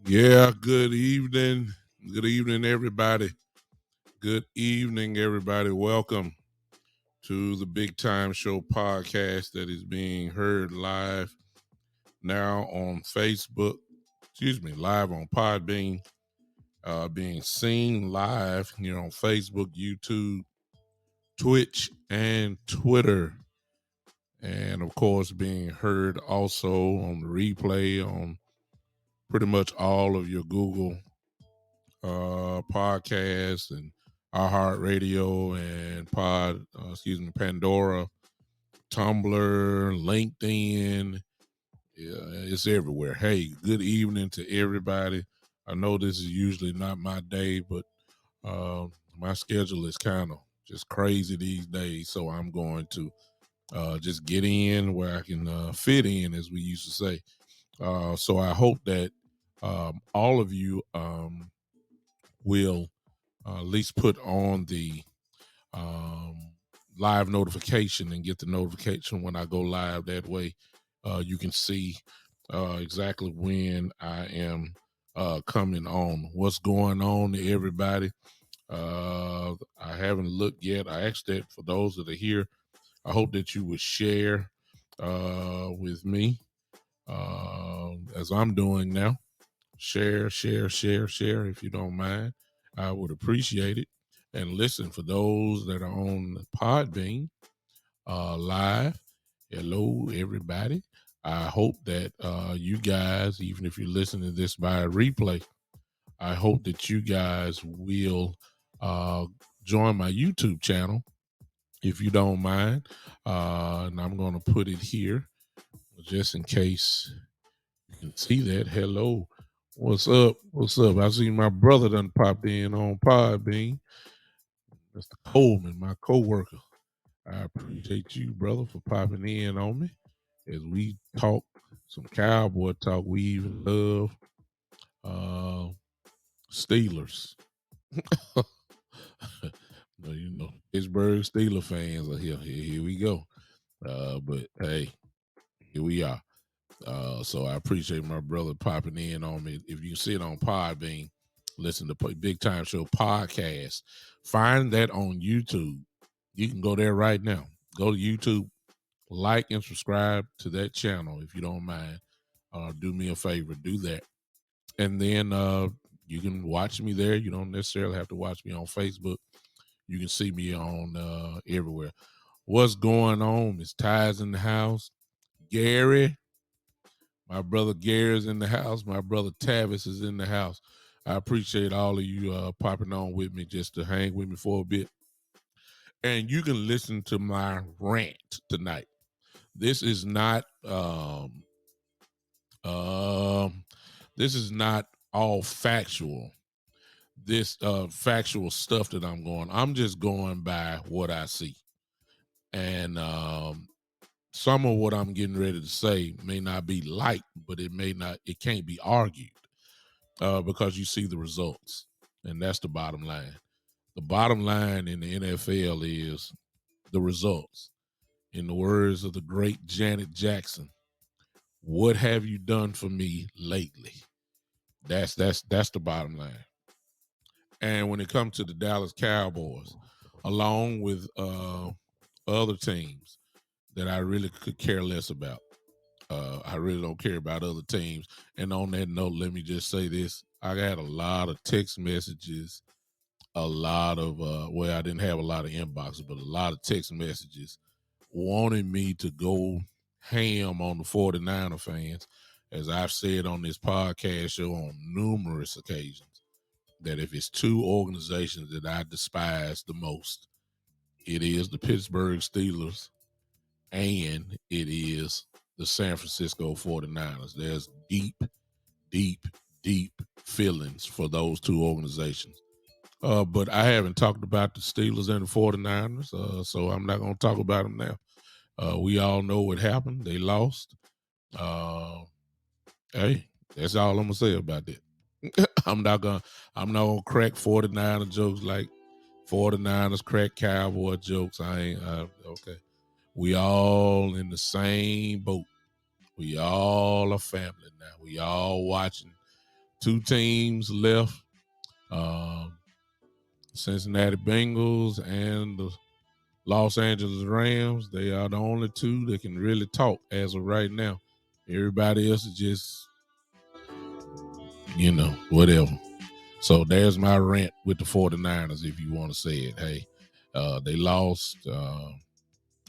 Yeah, good evening. Good evening, everybody. Good evening, everybody. Welcome to the Big Time Show podcast that is being heard live now on Facebook. Live on Podbean, being seen live here on Facebook, YouTube, Twitch, and Twitter. And of course, being heard also on the replay on pretty much all of your Google podcasts and iHeartRadio and Pandora, Tumblr, LinkedIn. Yeah, it's everywhere. Hey, good evening to everybody. I know this is usually not my day, but my schedule is kind of just crazy these days. So I'm going to just get in where I can fit in, as we used to say. So I hope that all of you will at least put on the live notification and get the notification when I go live. That way you can see exactly when I am coming on. What's going on to everybody? I haven't looked yet. I asked that for those that are here. I hope that you would share with me as I'm doing now. Share if you don't mind. I would appreciate it. And listen, for those that are on Podbean live, hello, everybody. I hope that you guys, even if you're listening to this by a replay, I hope that you guys will join my YouTube channel, if you don't mind. And I'm going to put it here just in case you can see that. Hello. What's up? What's up? I see my brother done popped in on Podbean. Mr. Coleman, my co-worker. I appreciate you, brother, for popping in on me as we talk some cowboy talk. We even love Steelers. Pittsburgh Steeler fans are here. Here we go. But hey, here we are. So I appreciate my brother popping in on me. If you see it on Podbean, listen to Big Time Show podcast. Find that on YouTube. You can go there right now. Go to YouTube, like and subscribe to that channel if you don't mind. Do me a favor, do that. And then you can watch me there. You don't necessarily have to watch me on Facebook. You can see me on everywhere. What's going on? Miss Ty's in the house. Gary. My brother Gary's in the house. My brother Tavis is in the house. I appreciate all of you popping on with me just to hang with me for a bit. And you can listen to my rant tonight. This is not this is not all factual. This factual stuff that I'm just going by what I see. And some of what I'm getting ready to say may not be liked, but it can't be argued. Because you see the results, and that's the bottom line. The bottom line in the NFL is the results. In the words of the great Janet Jackson, what have you done for me lately? That's the bottom line. And when it comes to the Dallas Cowboys, along with other teams that I really could care less about, I really don't care about other teams. And on that note, let me just say this. I got a lot of text messages a lot of I didn't have a lot of inboxes, but a lot of text messages wanting me to go ham on the 49er fans. As I've said on this podcast show on numerous occasions, that if it's two organizations that I despise the most, it is the Pittsburgh Steelers and it is the San Francisco 49ers. There's deep, deep, deep feelings for those two organizations. But I haven't talked about the Steelers and the 49ers, so I'm not going to talk about them now. We all know what happened. They lost. Hey, that's all I'm gonna say about that. I'm not gonna crack 49er jokes like 49ers crack Cowboy jokes. I ain't okay. We all in the same boat. We all a family now. We all watching. Two teams left. Cincinnati Bengals and the Los Angeles Rams. They are the only two that can really talk as of right now. Everybody else is just, whatever. So there's my rant with the 49ers, if you want to say it. Hey, they lost.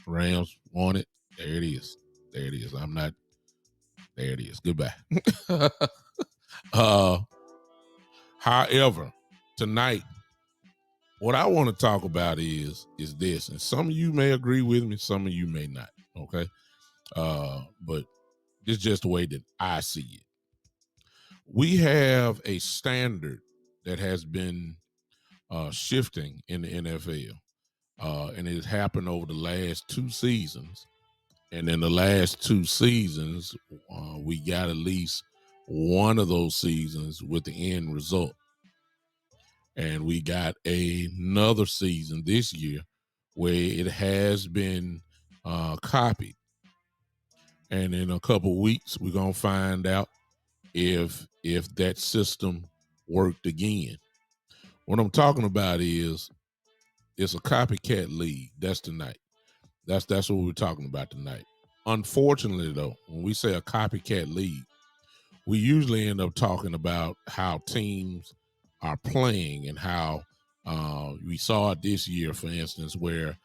Rams won it. There it is. There it is. I'm not. There it is. Goodbye. However, tonight, what I want to talk about is this, and some of you may agree with me, some of you may not. Okay, but it's just the way that I see it. We have a standard that has been shifting in the NFL, and it has happened over the last two seasons. And in the last two seasons, we got at least one of those seasons with the end result. And we got another season this year where it has been copied. And in a couple weeks, we're gonna find out if that system worked again. What I'm talking about is it's a copycat league. That's tonight. That's what we're talking about tonight. Unfortunately, though, when we say a copycat league, we usually end up talking about how teams are playing and how we saw it this year, for instance, where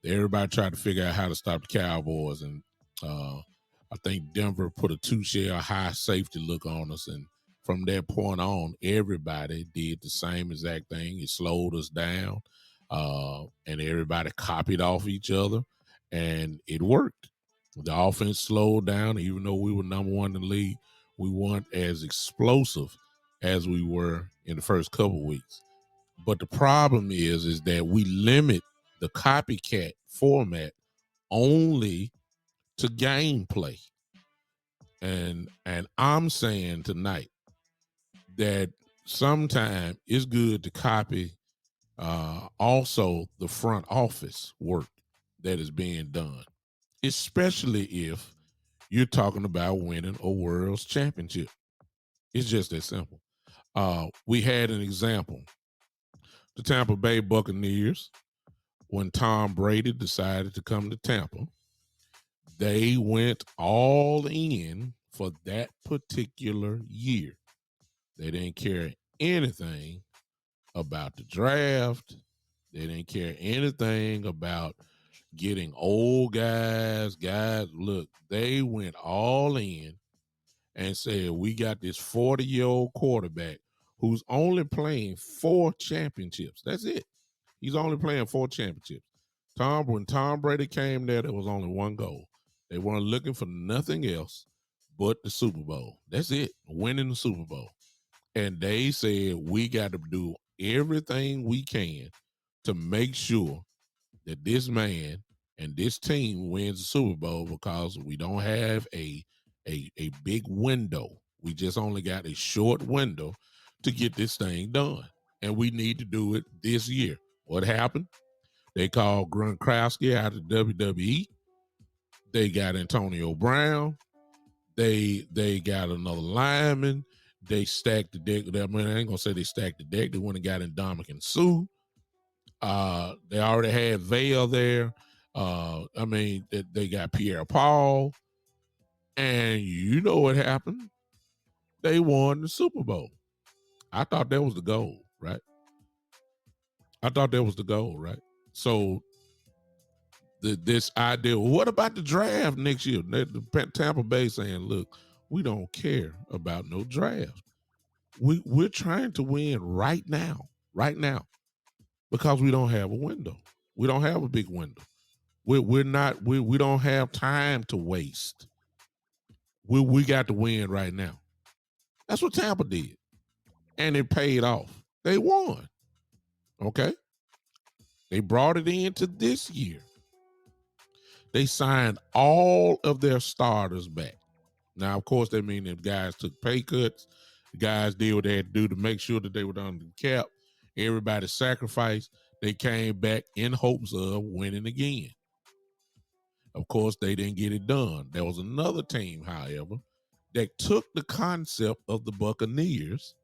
everybody tried to figure out how to stop the Cowboys. And I think Denver put a 2-share high safety look on us. And from that point on, everybody did the same exact thing. It slowed us down, and everybody copied off each other, and it worked. The offense slowed down, even though we were number one in the league. We weren't as explosive as we were in the first couple weeks. But the problem is that we limit the copycat format only to gameplay. And I'm saying tonight that sometimes it's good to copy also the front office work that is being done, especially if you're talking about winning a world championship. It's just that simple. We had an example. The Tampa Bay Buccaneers, when Tom Brady decided to come to Tampa, they went all in for that particular year. They didn't care anything about the draft. They didn't care anything about getting old guys. Look, they went all in and said, we got this 40-year-old quarterback who's only playing 4 championships. That's it. He's only playing 4 championships. When Tom Brady came there was only one goal. They weren't looking for nothing else but the Super Bowl. That's it, winning the Super Bowl. And they said, we got to do everything we can to make sure that this man and this team wins the Super Bowl, because we don't have a big window. We just only got a short window to get this thing done. And we need to do it this year. What happened? They called Gronkowski out of WWE. They got Antonio Brown. They got another lineman. They stacked the deck. I mean, I ain't gonna say they stacked the deck. They went and got Ndamukong Suh. They already had Vail there. I mean, they got Pierre Paul. And you know what happened? They won the Super Bowl. I thought that was the goal, right? I thought that was the goal, right? So this idea, what about the draft next year? The Tampa Bay saying, look, we don't care about no draft. We're trying to win right now, because we don't have a window. We don't have a big window. We don't have time to waste. We got to win right now. That's what Tampa did. And it paid off. They won. Okay. They brought it into this year. They signed all of their starters back. Now, of course, that means if guys took pay cuts, the guys did what they had to do to make sure that they were under the cap. Everybody sacrificed. They came back in hopes of winning again. Of course, they didn't get it done. There was another team, however, that took the concept of the Buccaneers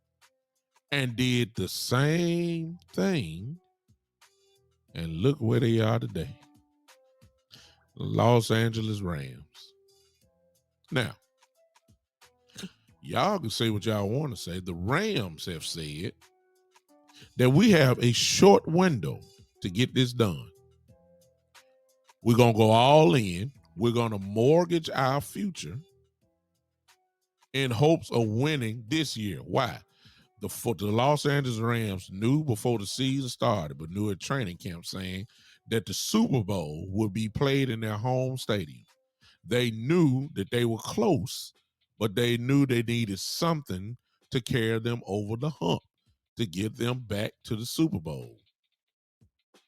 and did the same thing. And look where they are today. The Los Angeles Rams. Now, y'all can say what y'all want to say. The Rams have said that we have a short window to get this done. We're going to go all in. We're going to mortgage our future in hopes of winning this year. Why? The Los Angeles Rams knew before the season started, but knew at training camp, saying that the Super Bowl would be played in their home stadium. They knew that they were close, but they knew they needed something to carry them over the hump to get them back to the Super Bowl.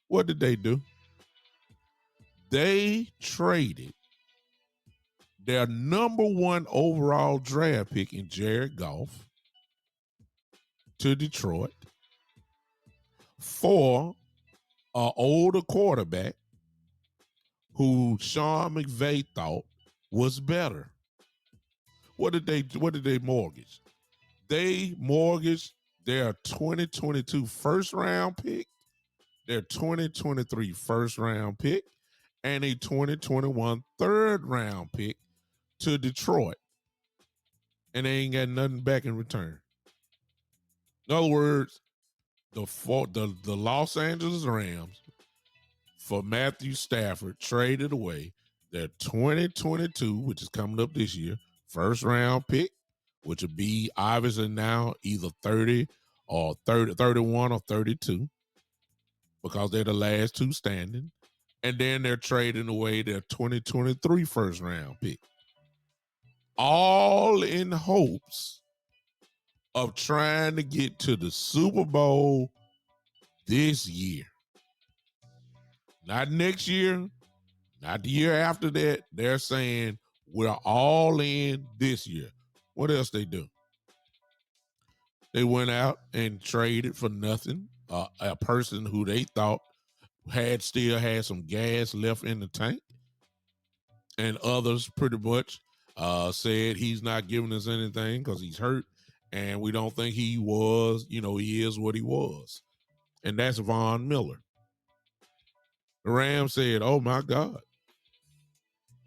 What did they do? They traded their number one overall draft pick in Jared Goff to Detroit for an older quarterback who Sean McVay thought was better. What did they mortgage? They mortgaged their 2022 first round pick, their 2023 first round pick, and a 2021 third round pick to Detroit. And they ain't got nothing back in return. In other words, the Los Angeles Rams for Matthew Stafford traded away their 2022, which is coming up this year, first round pick, which would be obviously now either 30 or 31 or 32, because they're the last two standing. And then they're trading away their 2023 first round pick. All in hopes of trying to get to the Super Bowl this year. Not next year, not the year after that. They're saying we're all in this year. What else they do? They went out and traded for nothing a person who they thought still had some gas left in the tank. And others pretty much said he's not giving us anything because he's hurt. And we don't think he was, he is what he was. And that's Von Miller. The Rams said, oh my God,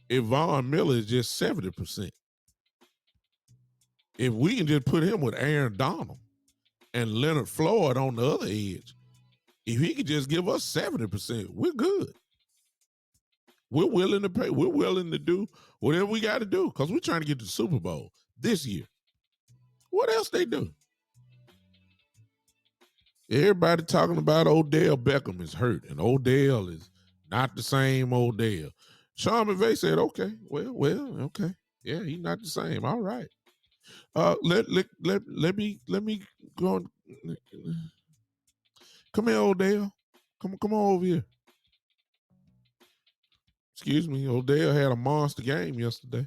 if Von Miller is just 70%, if we can just put him with Aaron Donald and Leonard Floyd on the other edge, if he could just give us 70%, we're good. We're willing to pay. We're willing to do whatever we got to do because we're trying to get to the Super Bowl this year. What else they do? Everybody talking about Odell Beckham is hurt, and Odell is not the same Odell. Sean McVay said, okay, okay. Yeah, he's not the same. All right. Let me go on. Come here, Odell. Come on over here. Excuse me, Odell had a monster game yesterday.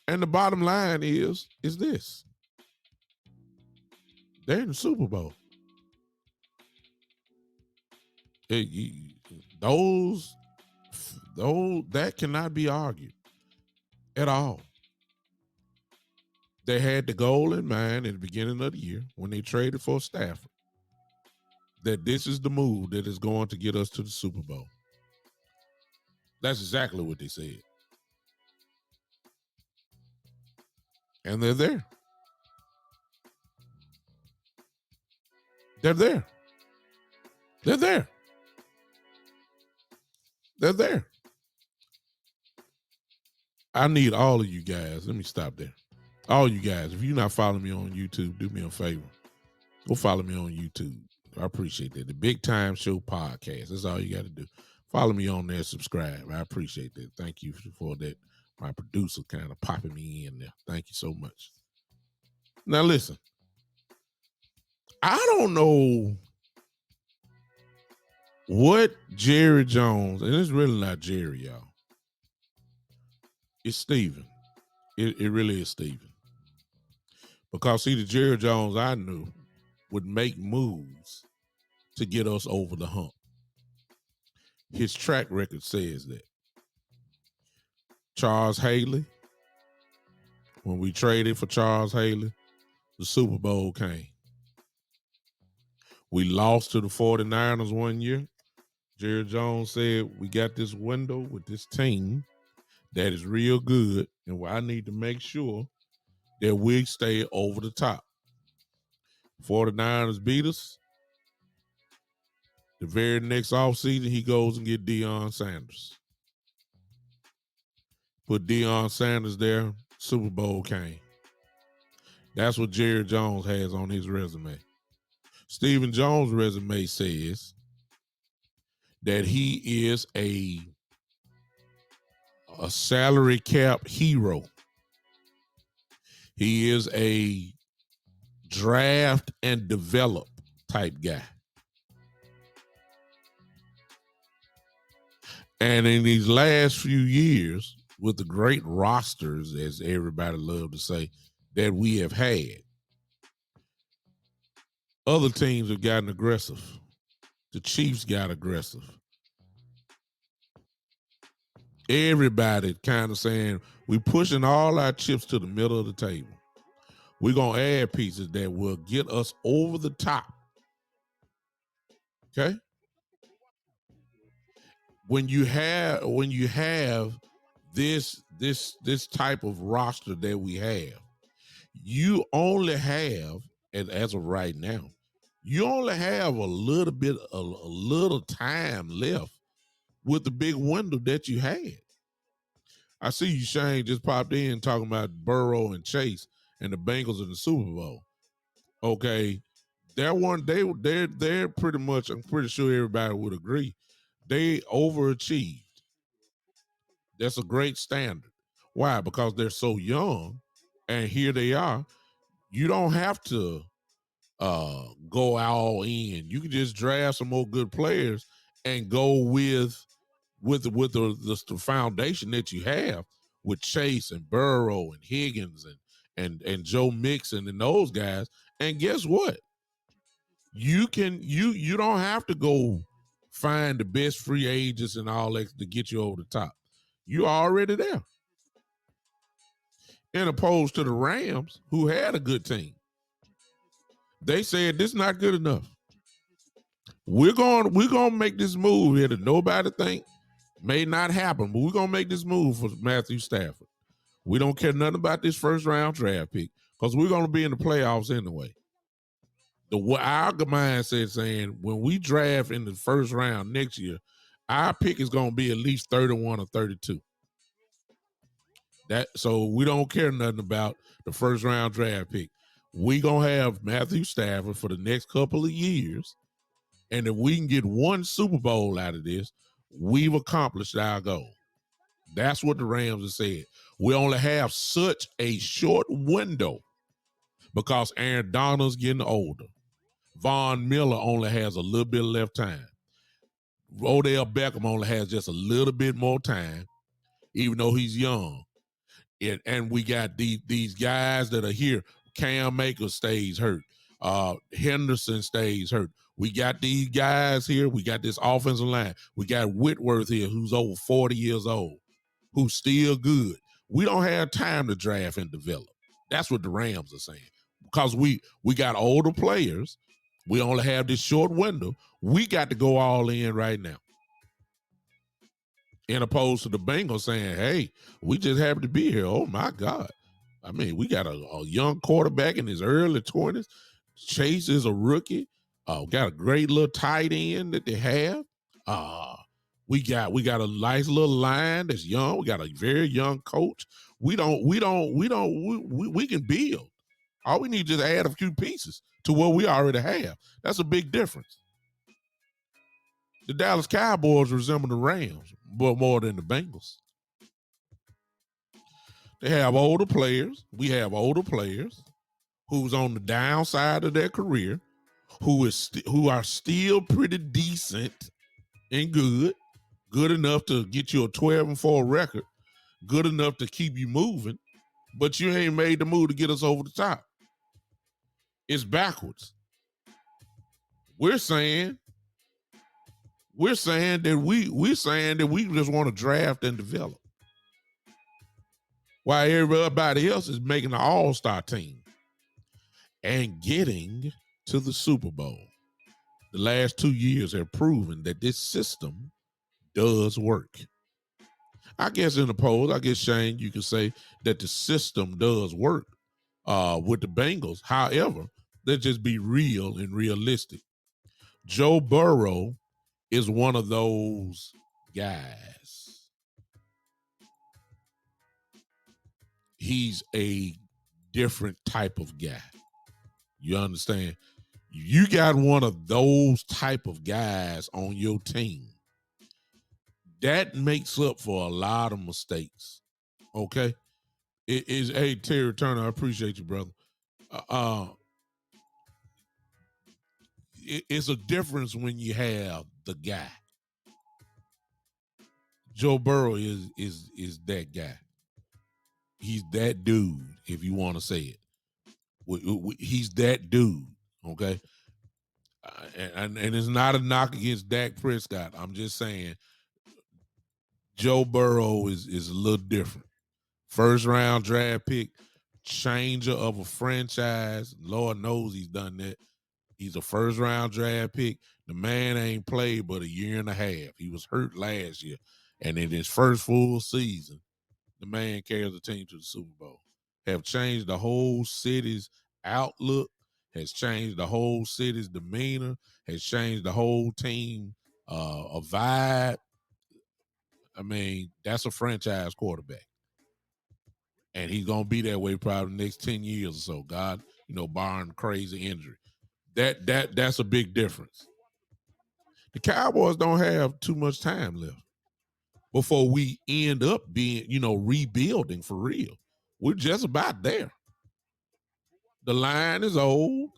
And the bottom line is this. They're in the Super Bowl. That cannot be argued at all. They had the goal in mind at the beginning of the year when they traded for Stafford, that this is the move that is going to get us to the Super Bowl. That's exactly what they said. And they're there. They're there. They're there. They're there. I need all of you guys. Let me stop there. All you guys, if you're not following me on YouTube, do me a favor. Go follow me on YouTube. I appreciate that. The Big Time Show podcast. That's all you got to do. Follow me on there, subscribe. I appreciate that. Thank you for that. My producer kind of popping me in there. Thank you so much. Now listen, I don't know what Jerry Jones, and it's really not Jerry, y'all. It's Steven. It really is Steven. Because see, the Jerry Jones I knew would make moves to get us over the hump. His track record says that. Charles Haley, when we traded for Charles Haley, the Super Bowl came. We lost to the 49ers one year. Jerry Jones said, we got this window with this team that is real good, and I need to make sure that we stay over the top. 49ers beat us. The very next offseason, he goes and get Deion Sanders. Put Deion Sanders there, Super Bowl came. That's what Jerry Jones has on his resume. Stephen Jones' resume says that he is a salary cap hero. He is a draft and develop type guy. And in these last few years, with the great rosters, as everybody loves to say, that we have had, other teams have gotten aggressive. The Chiefs got aggressive. Everybody kind of saying, we're pushing all our chips to the middle of the table. We're going to add pieces that will get us over the top. Okay? When you have this type of roster that we have, you only have, and as of right now, you only have a little time left with the big window that you had. I see you, Shane, just popped in talking about Burrow and Chase and the Bengals in the Super Bowl. Okay, they're pretty much, I'm pretty sure everybody would agree, they overachieved. That's a great standard. Why? Because they're so young, and here they are. You don't have to go all in. You can just draft some more good players and go with the foundation that you have with Chase and Burrow and Higgins and Joe Mixon and those guys. And guess what? You don't have to go find the best free agents and all that to get you over the top. You're already there. In opposed to the Rams, who had a good team. They said this is not good enough. We're gonna make this move here that nobody think may not happen, but we're gonna make this move for Matthew Stafford. We don't care nothing about this first round draft pick because we're gonna be in the playoffs anyway. Our mindset saying when we draft in the first round next year, our pick is gonna be at least 31 or 32. So we don't care nothing about the first round draft pick. We gonna have Matthew Stafford for the next couple of years, and if we can get one Super Bowl out of this, we've accomplished our goal. That's what the Rams have said. We only have such a short window because Aaron Donald's getting older. Von Miller only has a little bit of left time. Odell Beckham only has just a little bit more time, even though he's young. And we got these guys that are here. Cam Akers stays hurt. Henderson stays hurt. We got these guys here. We got this offensive line. We got Whitworth here, who's over 40 years old, who's still good. We don't have time to draft and develop. That's what the Rams are saying. Because we got older players. We only have this short window. We got to go all in right now. In opposed to the Bengals saying, hey, we just happy to be here. Oh, my God. I mean, we got a young quarterback in his early 20s. Chase is a rookie. Got a great little tight end that they have. We got a nice little line that's young. We got a very young coach. We can build. All we need is to add a few pieces to what we already have. That's a big difference. The Dallas Cowboys resemble the Rams, but more than the Bengals. They have older players. We have older players who's on the downside of their career, who are still pretty decent and good enough to get you a 12-4 record, good enough to keep you moving, but you ain't made the move to get us over the top. It's backwards. We're saying that we just want to draft and develop, while everybody else is making an all-star team and getting to the Super Bowl. The last 2 years have proven that this system does work. I guess in the polls, Shane, you can say that the system does work with the Bengals. However, let's just be real and realistic. Joe Burrow is one of those guys. He's a different type of guy. You understand? You got one of those type of guys on your team. That makes up for a lot of mistakes. Okay? It is, hey, Terry Turner, I appreciate you, brother. It's a difference when you have the guy. Joe Burrow is that guy. He's that dude, if you want to say it. He's that dude, okay? And it's not a knock against Dak Prescott. I'm just saying Joe Burrow is a little different. First round draft pick, changer of a franchise. Lord knows he's done that. He's a first round draft pick. The man ain't played but a year and a half. He was hurt last year. And in his first full season, the man carries the team to the Super Bowl. Have changed the whole city's outlook, has changed the whole city's demeanor, has changed the whole team a vibe. I mean, that's a franchise quarterback. And he's going to be that way probably the next 10 years or so. God, barring crazy injury. That's a big difference. The Cowboys don't have too much time left before we end up being, rebuilding for real. We're just about there. The line is old.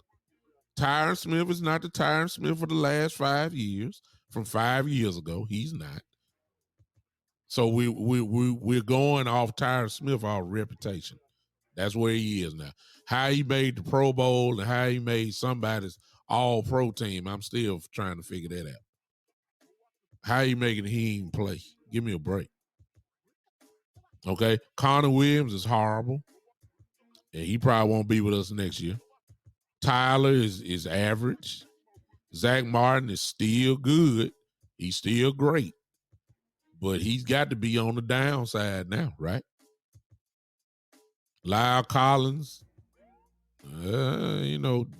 Tyron Smith is not the Tyron Smith for the last 5 years. From 5 years ago, he's not. So we're going off Tyron Smith, our reputation. That's where he is now. How he made the Pro Bowl and how he made somebody's all-pro team, I'm still trying to figure that out. How he making he even play? Give me a break. Okay, Connor Williams is horrible, and he probably won't be with us next year. Tyler is average. Zach Martin is still good. He's still great, but he's got to be on the downside now, right? Lyle Collins,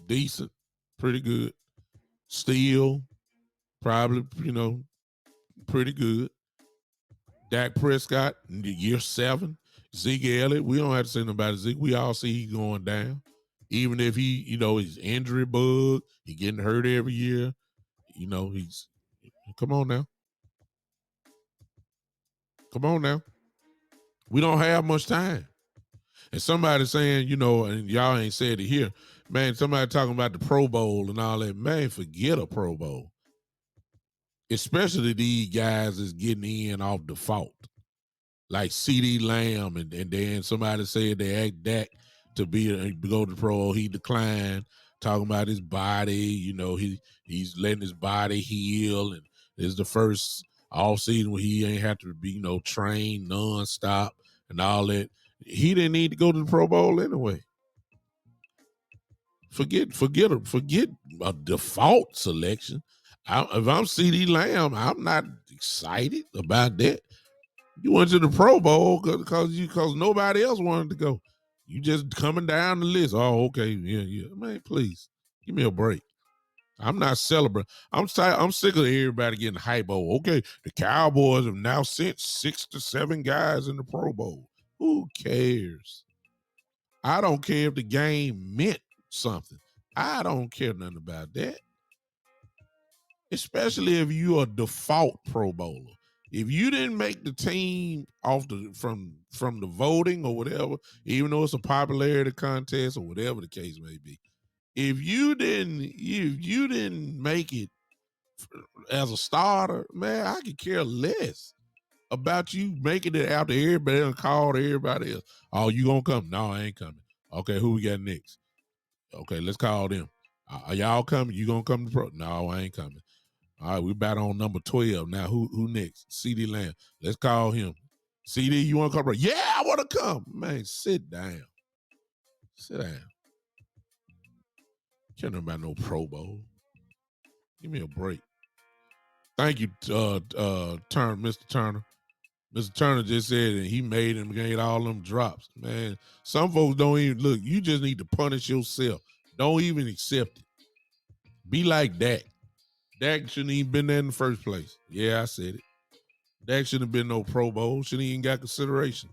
decent, pretty good. Steele, probably, pretty good. Dak Prescott, year 7. Zeke Elliott, we don't have to say nothing about Zeke. We all see he's going down. Even if he, he's injury bug, he getting hurt every year. He's, come on now. Come on now. We don't have much time. And somebody saying, and y'all ain't said it here, man, somebody talking about the Pro Bowl and all that. Man, forget a Pro Bowl. Especially these guys is getting in off default. Like CeeDee Lamb, and then somebody said they asked Dak to go to pro. He declined, talking about his body. He's letting his body heal, and this is the first off season where he ain't have to be trained nonstop and all that. He didn't need to go to the Pro Bowl anyway. Forget a default selection. If I'm CeeDee Lamb, I'm not excited about that. You went to the Pro Bowl because nobody else wanted to go. You just coming down the list. Oh, okay, yeah. Man, please give me a break. I'm not celebrating. I'm sick of everybody getting hype over. Okay, the Cowboys have now sent 6 to 7 guys in the Pro Bowl. Who cares? I don't care if the game meant something. I don't care nothing about that. Especially if you're a default Pro Bowler. If you didn't make the team off from the voting or whatever, even though it's a popularity contest or whatever the case may be, if you didn't make it as a starter, man, I could care less about you making it out to everybody and call to everybody else. Oh, you gonna come? No, I ain't coming. Okay, who we got next? Okay, let's call them. Are y'all coming? You gonna come to pro? No, I ain't coming. All right, we about on number 12. Now who next? CD Lamb. Let's call him. CD, you wanna come? Yeah, I wanna come. Man, sit down. Sit down. Can't know about no Pro Bowl. Give me a break. Thank you, Turner, Mr. Turner. Mr. Turner just said that he made all them drops. Man, some folks don't even look. You just need to punish yourself. Don't even accept it. Be like Dak. Dak shouldn't even been there in the first place. Yeah, I said it. Dak shouldn't have been no Pro Bowl. Shouldn't even got consideration.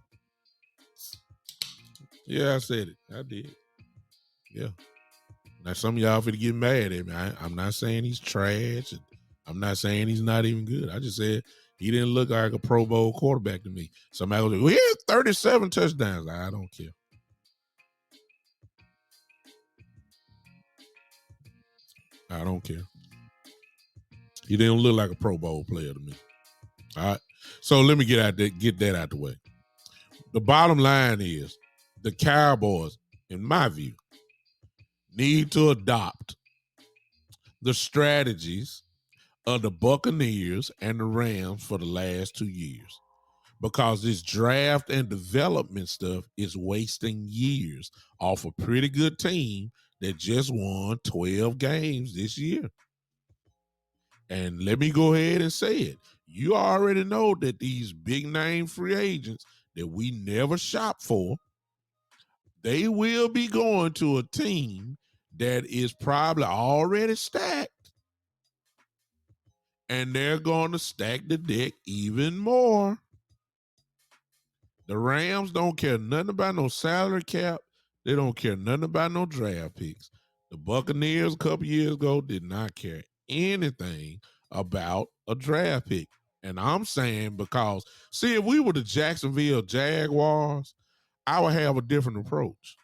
Yeah, I said it. I did. Yeah. Now some of y'all finna get mad at me. I'm not saying he's trash. And I'm not saying he's not even good. I just said he didn't look like a Pro Bowl quarterback to me. Somebody was like, well, he had 37 touchdowns. I don't care. I don't care. He didn't look like a Pro Bowl player to me. All right. So let me get that out the way. The bottom line is the Cowboys, in my view, need to adopt the strategies of the Buccaneers and the Rams for the last 2 years. Because this draft and development stuff is wasting years off a pretty good team that just won 12 games this year. And let me go ahead and say it. You already know that these big name free agents that we never shop for, they will be going to a team that is probably already stacked. And they're going to stack the deck even more. The Rams don't care nothing about no salary cap. They don't care nothing about no draft picks. The Buccaneers a couple years ago did not care anything about a draft pick. And I'm saying because, see, if we were the Jacksonville Jaguars, I would have a different approach.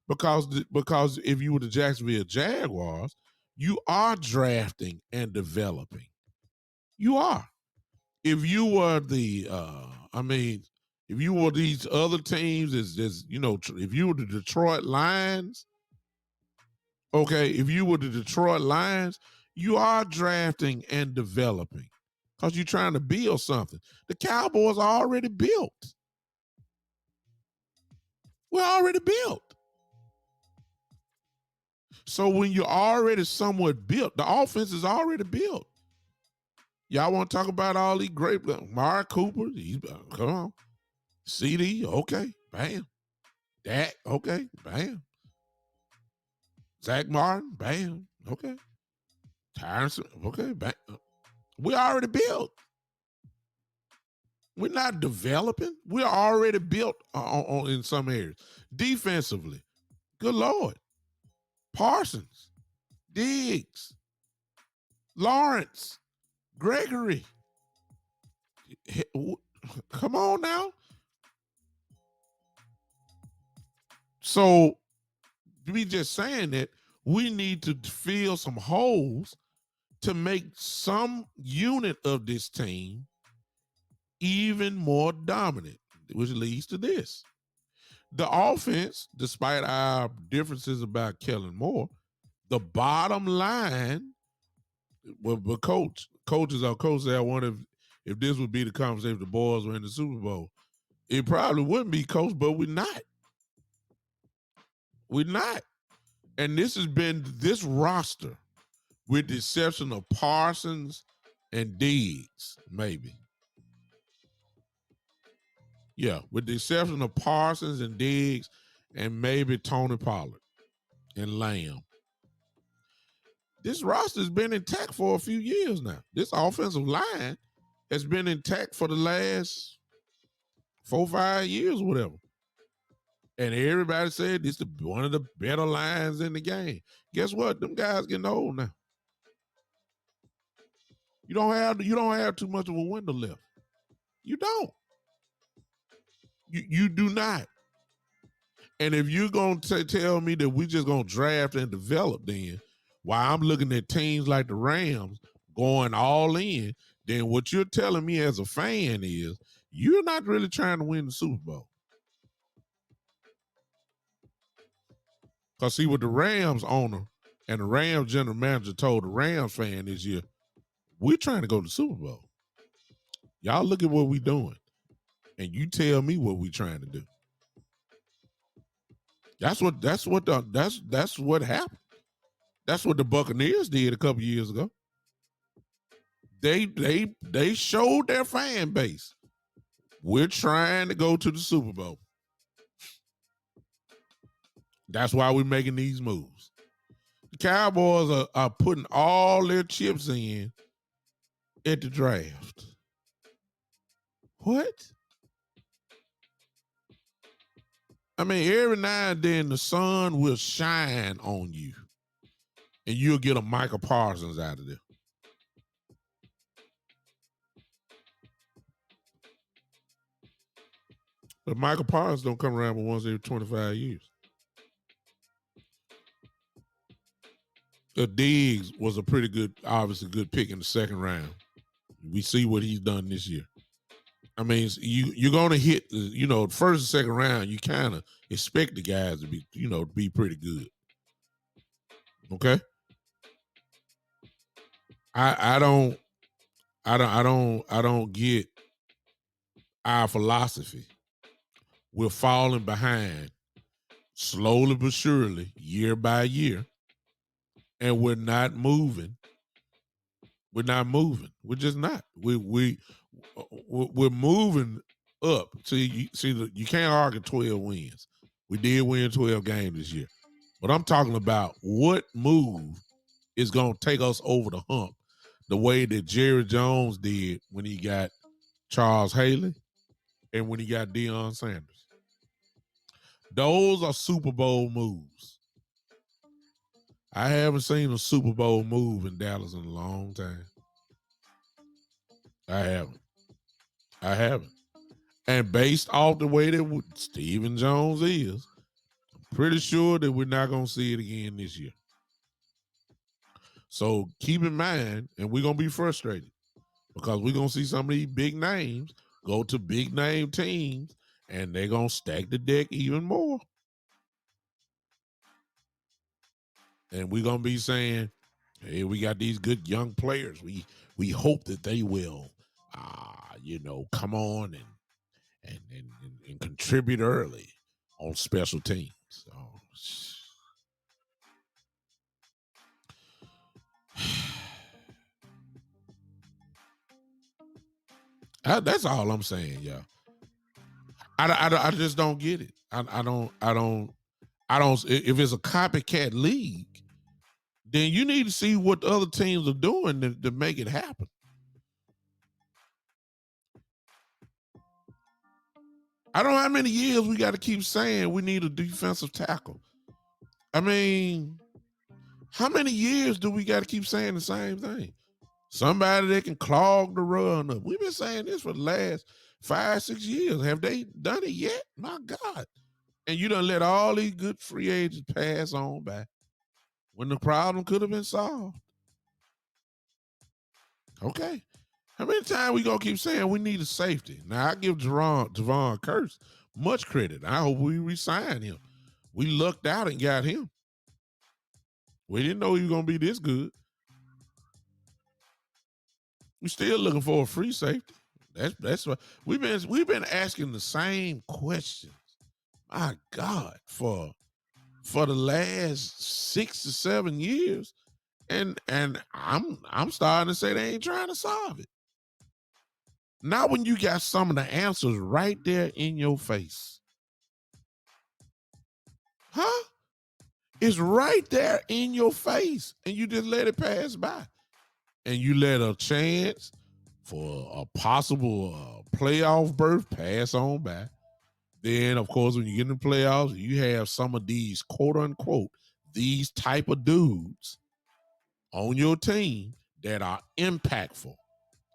Because if you were the Jacksonville Jaguars, you are drafting and developing. You are. If you were if you were these other teams, if you were the Detroit Lions, okay, if you were the Detroit Lions, you are drafting and developing because you're trying to build something. The Cowboys are already built. We're already built. So when you're already somewhat built, the offense is already built. Y'all want to talk about all these great Mark Cooper? Come on. CD, okay, bam. Dak, okay, bam. Zach Martin, bam, okay. Tyron, okay, bam. We already built. We're not developing. We're already built in some areas. Defensively, good Lord. Parsons, Diggs, Lawrence, Gregory. Come on now. So, me just saying that we need to fill some holes to make some unit of this team even more dominant, which leads to this. The offense, despite our differences about Kellen Moore, the bottom line, but coaches are coaches. I wonder if this would be the conversation if the boys were in the Super Bowl. It probably wouldn't be, coach, but we're not. We're not. And this has been this roster, with the exception of Parsons and Diggs, maybe. Yeah, with the exception of Parsons and Diggs and maybe Tony Pollard and Lamb. This roster's been intact for a few years now. This offensive line has been intact for the last 4-5 years, whatever. And everybody said this is one of the better lines in the game. Guess what? Them guys getting old now. You don't have too much of a window left. You don't. You do not. And if you're going to tell me that we just going to draft and develop, then while I'm looking at teams like the Rams going all in, then what you're telling me as a fan is you're not really trying to win the Super Bowl. Because see what the Rams owner and the Rams general manager told the Rams fan this year, we're trying to go to the Super Bowl. Y'all look at what we're doing. And you tell me what we're trying to do. That's what happened. That's what the Buccaneers did a couple years ago. They showed their fan base, we're trying to go to the Super Bowl. That's why we're making these moves. The Cowboys are putting all their chips in at the draft. What? I mean, every now and then the sun will shine on you, and you'll get a Michael Parsons out of there. But Michael Parsons don't come around but once every 25 years. The Diggs was a pretty good, obviously good pick in the second round. We see what he's done this year. I mean, you're going to hit, the first and second round, you kind of expect the guys to be pretty good. Okay? I don't get our philosophy. We're falling behind slowly but surely, year by year, and we're not moving. We're not moving. We're just not. We're moving up. You can't argue 12 wins. We did win 12 games this year. But I'm talking about what move is going to take us over the hump the way that Jerry Jones did when he got Charles Haley and when he got Deion Sanders. Those are Super Bowl moves. I haven't seen a Super Bowl move in Dallas in a long time. I haven't. And based off the way that Stephen Jones is, I'm pretty sure that we're not going to see it again this year. So keep in mind, and we're going to be frustrated because we're going to see some of these big names go to big name teams, and they're going to stack the deck even more. And we're going to be saying, hey, we got these good young players. We hope that they will, come on and contribute early on special teams. So, that's all I'm saying, y'all. I just don't get it. I don't. If it's a copycat league, then you need to see what the other teams are doing to make it happen. I don't know how many years we got to keep saying we need a defensive tackle. I mean, how many years do we got to keep saying the same thing? Somebody that can clog the run up. We've been saying this for the last 5-6 years. Have they done it yet? My God. And you done let all these good free agents pass on by when the problem could have been solved. Okay. How many times we gonna keep saying we need a safety? Now I give Javon Kearse much credit. I hope we resign him. We lucked out and got him. We didn't know he was gonna be this good. We're still looking for a free safety. That's what we've been asking the same questions. My God, for the last 6 to 7 years, and I'm starting to say they ain't trying to solve it. Not when you got some of the answers right there in your face. Huh? It's right there in your face, and you just let it pass by. And you let a chance for a possible playoff berth pass on by. Then, of course, when you get in the playoffs, you have some of these quote unquote these type of dudes on your team that are impactful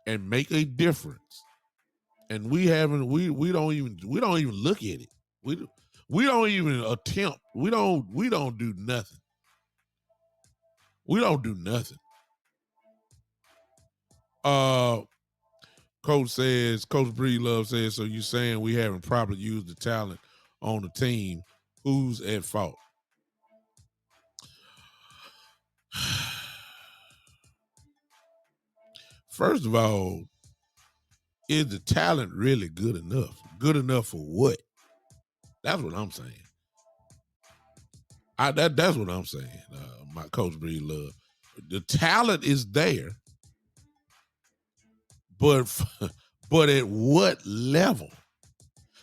and make a difference. And we don't even look at it. We don't even attempt. We don't do nothing. We don't do nothing. Coach Breedlove says, so you saying we haven't properly used the talent on the team. Who's at fault? First of all, is the talent really good enough? Good enough for what? That's what I'm saying. That's what I'm saying, my Coach Breedlove. The talent is there, but at what level?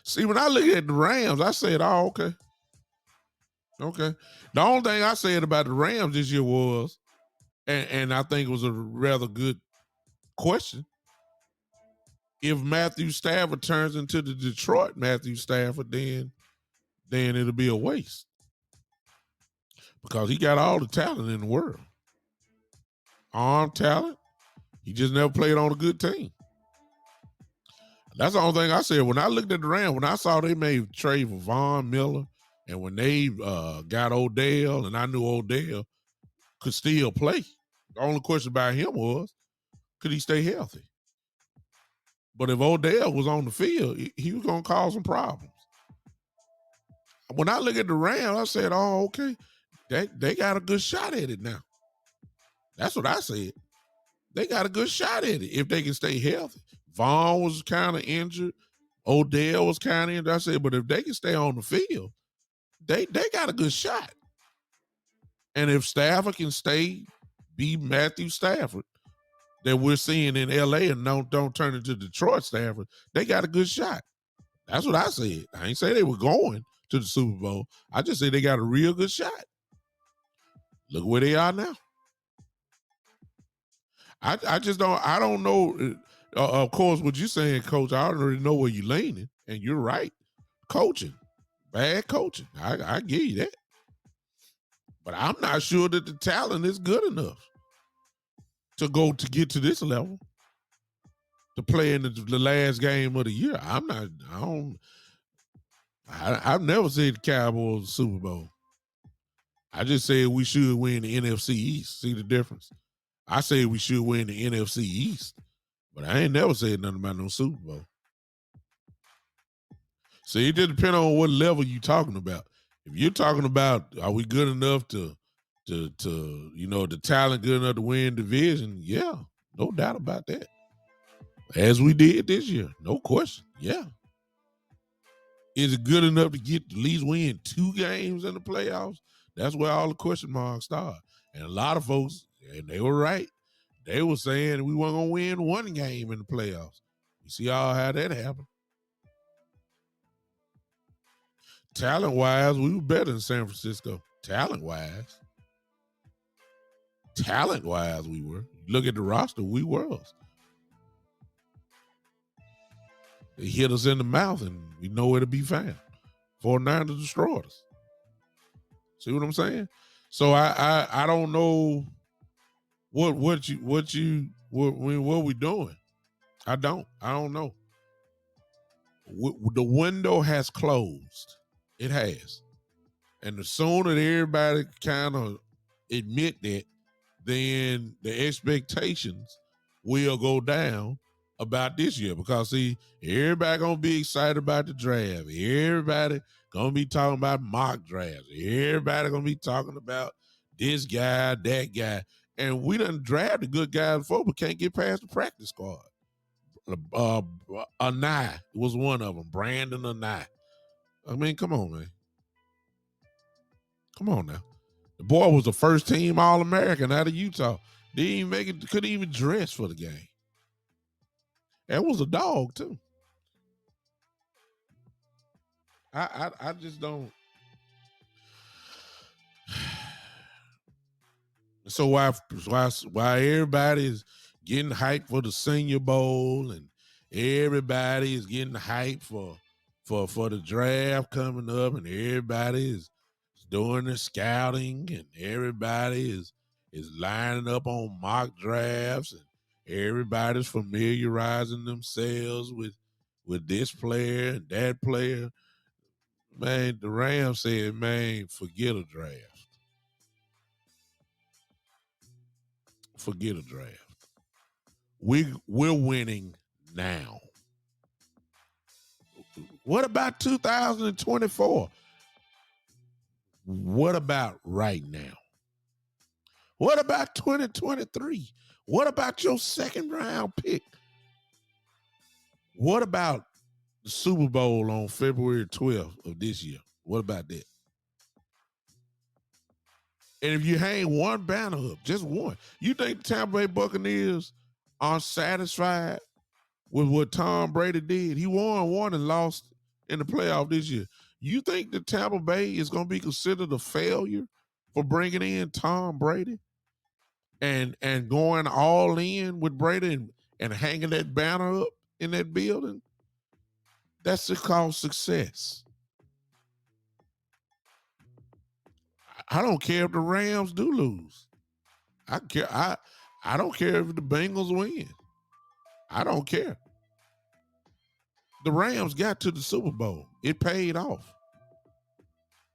See, when I look at the Rams, I said, oh, okay. Okay. The only thing I said about the Rams this year was, and I think it was a rather good question, if Matthew Stafford turns into the Detroit Matthew Stafford, then it'll be a waste. Because he got all the talent in the world. Arm talent. He just never played on a good team. That's the only thing I said. When I looked at the Rams, when I saw they made trade for Von Miller, and when they got Odell, and I knew Odell could still play. The only question about him was, could he stay healthy? But if Odell was on the field, he was going to cause some problems. When I look at the Rams, I said, oh, okay, they got a good shot at it now. That's what I said. They got a good shot at it if they can stay healthy. Vaughn was kind of injured. Odell was kind of injured. I said, but if they can stay on the field, they got a good shot. And if Stafford can be Matthew Stafford that we're seeing in L.A. and don't turn into Detroit Stafford, they got a good shot. That's what I said. I ain't say they were going to the Super Bowl. I just said they got a real good shot. Look where they are now. I just don't know. Of course, what you're saying, Coach, I already know where you're leaning, and you're right. Coaching, bad coaching. I give you that. But I'm not sure that the talent is good enough to get to this level, to play in the last game of the year. I've never said the Cowboys Super Bowl. I just said we should win the NFC East. See the difference? I said we should win the NFC East, but I ain't never said nothing about no Super Bowl. See, it just depends on what level you're talking about. If you're talking about, are we good enough to the talent good enough to win division? Yeah, no doubt about that. As we did this year, no question. Yeah. Is it good enough to get at least win 2 games in the playoffs? That's where all the question marks start. And a lot of folks, and they were right, they were saying we weren't going to win 1 game in the playoffs. You see how that happened. Talent-wise, we were better than San Francisco. Talent-wise, we were. Look at the roster, we was. They hit us in the mouth, and we know where to be found. 49ers destroyed us. See what I'm saying? So I don't know what we doing. I don't know. The window has closed. It has. And the sooner that everybody kind of admit that, then the expectations will go down about this year. Because, see, everybody going to be excited about the draft. Everybody going to be talking about mock drafts. Everybody going to be talking about this guy, that guy. And we done drafted good guys before, but can't get past the practice squad. Anai was one of them. Brandon Anai. I mean, come on, man. Come on now. The boy was the first team All-American out of Utah. Didn't even make it, couldn't even dress for the game. That was a dog, too. I just don't. So why everybody is getting hyped for the Senior Bowl and everybody is getting hyped for the draft coming up and everybody is doing the scouting and everybody is lining up on mock drafts and everybody's familiarizing themselves with this player and that player. Man, the Rams said, man, forget a draft. Forget a draft. We're winning now. What about 2024? What about right now? What about 2023? What about your second round pick? What about the Super Bowl on February 12th of this year? What about that? And if you hang one banner up, just one, you think the Tampa Bay Buccaneers are satisfied with what Tom Brady did? He won one and lost in the playoff this year. You think that Tampa Bay is going to be considered a failure for bringing in Tom Brady and going all in with Brady and hanging that banner up in that building? That's called success. I don't care if the Rams do lose. I don't care if the Bengals win. I don't care. The Rams got to the Super Bowl. It paid off.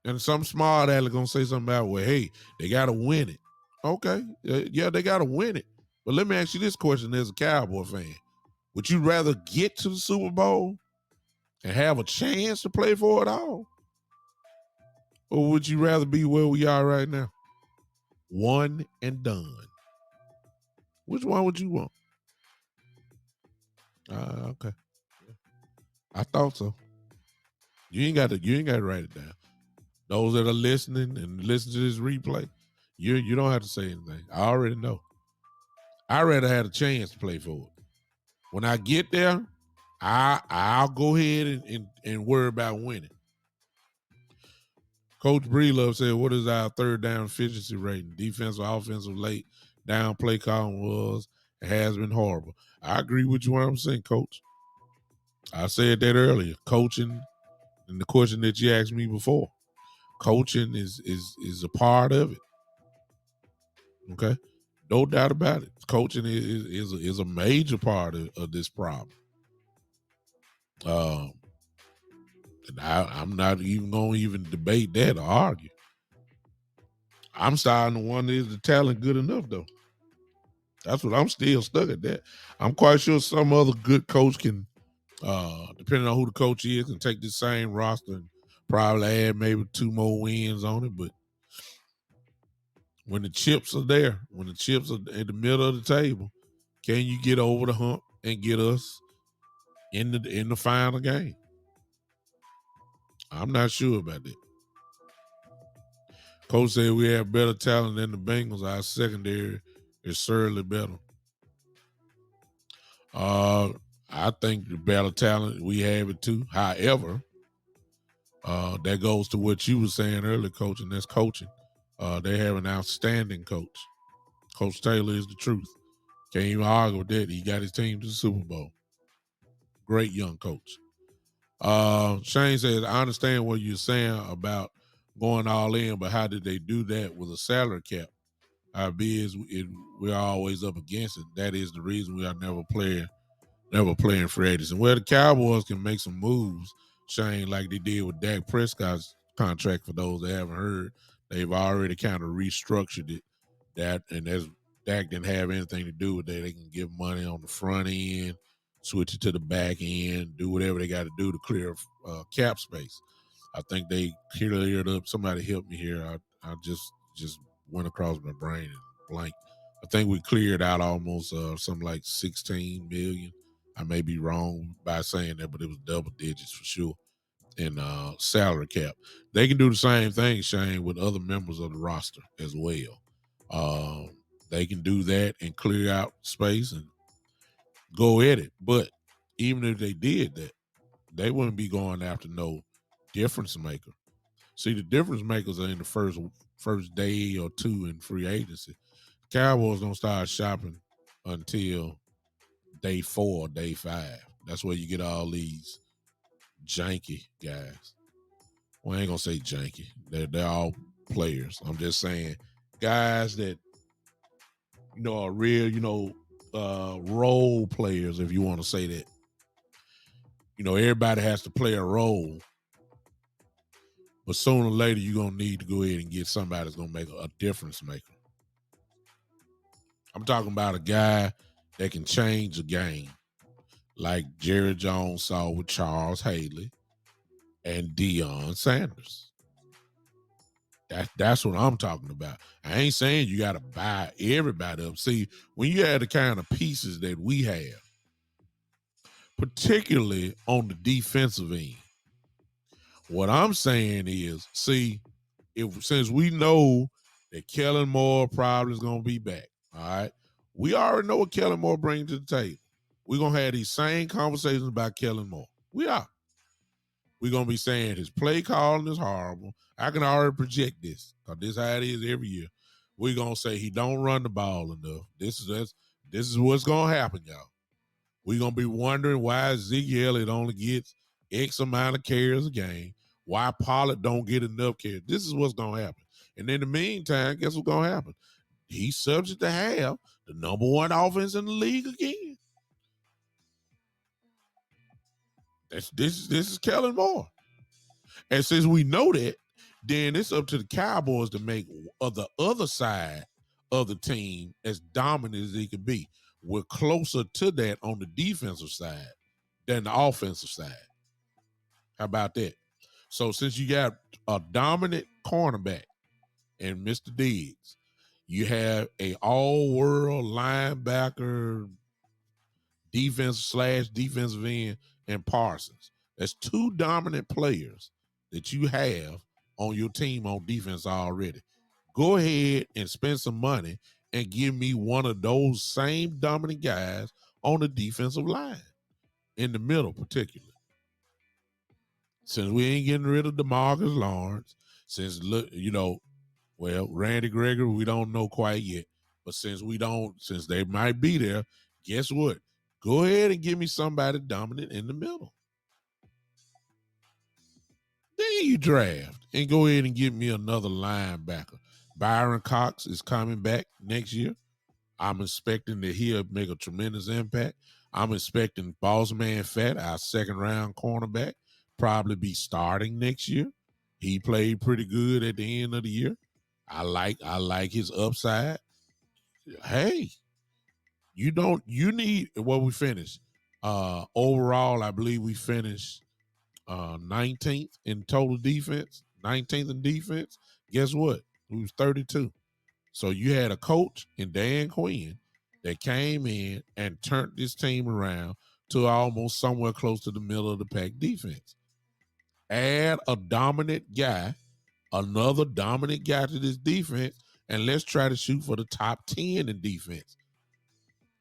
And some smart aleck gonna say something about, well, hey, they gotta win it. Okay, yeah, they gotta win it. But let me ask you this question as a Cowboy fan: would you rather get to the Super Bowl and have a chance to play for it all, or would you rather be where we are right now, one and done? Which one would you want? Okay, I thought so. You ain't got to write it down. Those that are listening and listen to this replay, you don't have to say anything. I already know. I rather had a chance to play for it. When I get there, I'll go ahead and worry about winning. Coach Breelove said, what is our third down efficiency rating? Defensive, offensive, late down play calling was, it has been horrible. I agree with you 100%, Coach. I said that earlier. Coaching and the question that you asked me before. Coaching is a part of it. Okay? No doubt about it. Coaching is a major part of this problem. And I'm not even going to even debate that or argue. I'm starting to wonder, is the talent good enough, though? That's what I'm still stuck at that. I'm quite sure some other good coach can, depending on who the coach is, can take the same roster and probably add maybe 2 more wins on it. But when the chips are there, when the chips are in the middle of the table, can you get over the hump and get us in the final game? I'm not sure about that. Coach said we have better talent than the Bengals. Our secondary is certainly better. I think the better talent, we have it too. However, that goes to what you were saying earlier, Coach, and that's coaching. They have an outstanding coach. Coach Taylor is the truth. Can't even argue with that. He got his team to the Super Bowl. Great young coach. Shane says, I understand what you're saying about going all in, but how did they do that with a salary cap? Our bids, we're always up against it. That is the reason we are never playing free agents. And where the Cowboys can make some moves, Shane, like they did with Dak Prescott's contract, for those that haven't heard, they've already kind of restructured it. That's Dak didn't have anything to do with that. They can give money on the front end, switch it to the back end, do whatever they got to do to clear cap space. I think they cleared up. Somebody help me here. I just went across my brain and blank. I think we cleared out almost something like 16 million. I may be wrong by saying that, but it was double digits for sure in salary cap. They can do the same thing, Shane, with other members of the roster as well. They can do that and clear out space and go at it. But even if they did that, they wouldn't be going after no difference maker. See, the difference makers are in the first day or two in free agency. Cowboys don't start shopping until day 4, day 5. That's where you get all these janky guys. Well, I ain't gonna say janky. They're all players. I'm just saying guys that are real, role players, if you want to say that. Everybody has to play a role, but sooner or later you're gonna need to go ahead and get somebody that's gonna make a difference maker. I'm talking about a guy that can change the game, like Jerry Jones saw with Charles Haley and Deion Sanders. That's what I'm talking about. I ain't saying you got to buy everybody up. See, when you have the kind of pieces that we have, particularly on the defensive end, what I'm saying is, see, since we know that Kellen Moore probably is going to be back, all right, we already know what Kellen Moore brings to the table. We're going to have these same conversations about Kellen Moore. We are. We're going to be saying his play calling is horrible. I can already project this, because this is how it is every year. We're going to say he don't run the ball enough. This is what's going to happen, y'all. We're going to be wondering why Zeke Elliott only gets X amount of carries a game, why Pollard don't get enough carries. This is what's going to happen. And in the meantime, guess what's going to happen? He's subject to have the number 1 offense in the league again. This is Kellen Moore. And since we know that, then it's up to the Cowboys to make the other side of the team as dominant as they could be. We're closer to that on the defensive side than the offensive side. How about that? So since you got a dominant cornerback in Mr. Diggs, you have a all-world linebacker, defensive end, and Parsons. That's 2 dominant players that you have on your team on defense already. Go ahead and spend some money and give me one of those same dominant guys on the defensive line, in the middle particularly. Since we ain't getting rid of DeMarcus Lawrence, since Randy Gregory, we don't know quite yet. But since they might be there, guess what? Go ahead and give me somebody dominant in the middle. Then you draft and go ahead and give me another linebacker. Byron Cox is coming back next year. I'm expecting that he'll make a tremendous impact. I'm expecting Boss Man Fat, our 2nd-round cornerback, probably be starting next year. He played pretty good at the end of the year. I like his upside. Hey, you need what we finished. Overall, I believe we finished 19th in total defense, 19th in defense. Guess what? We was 32. So you had a coach in Dan Quinn that came in and turned this team around to almost somewhere close to the middle of the pack defense. Add a dominant guy, another dominant guy to this defense, and let's try to shoot for the top 10 in defense.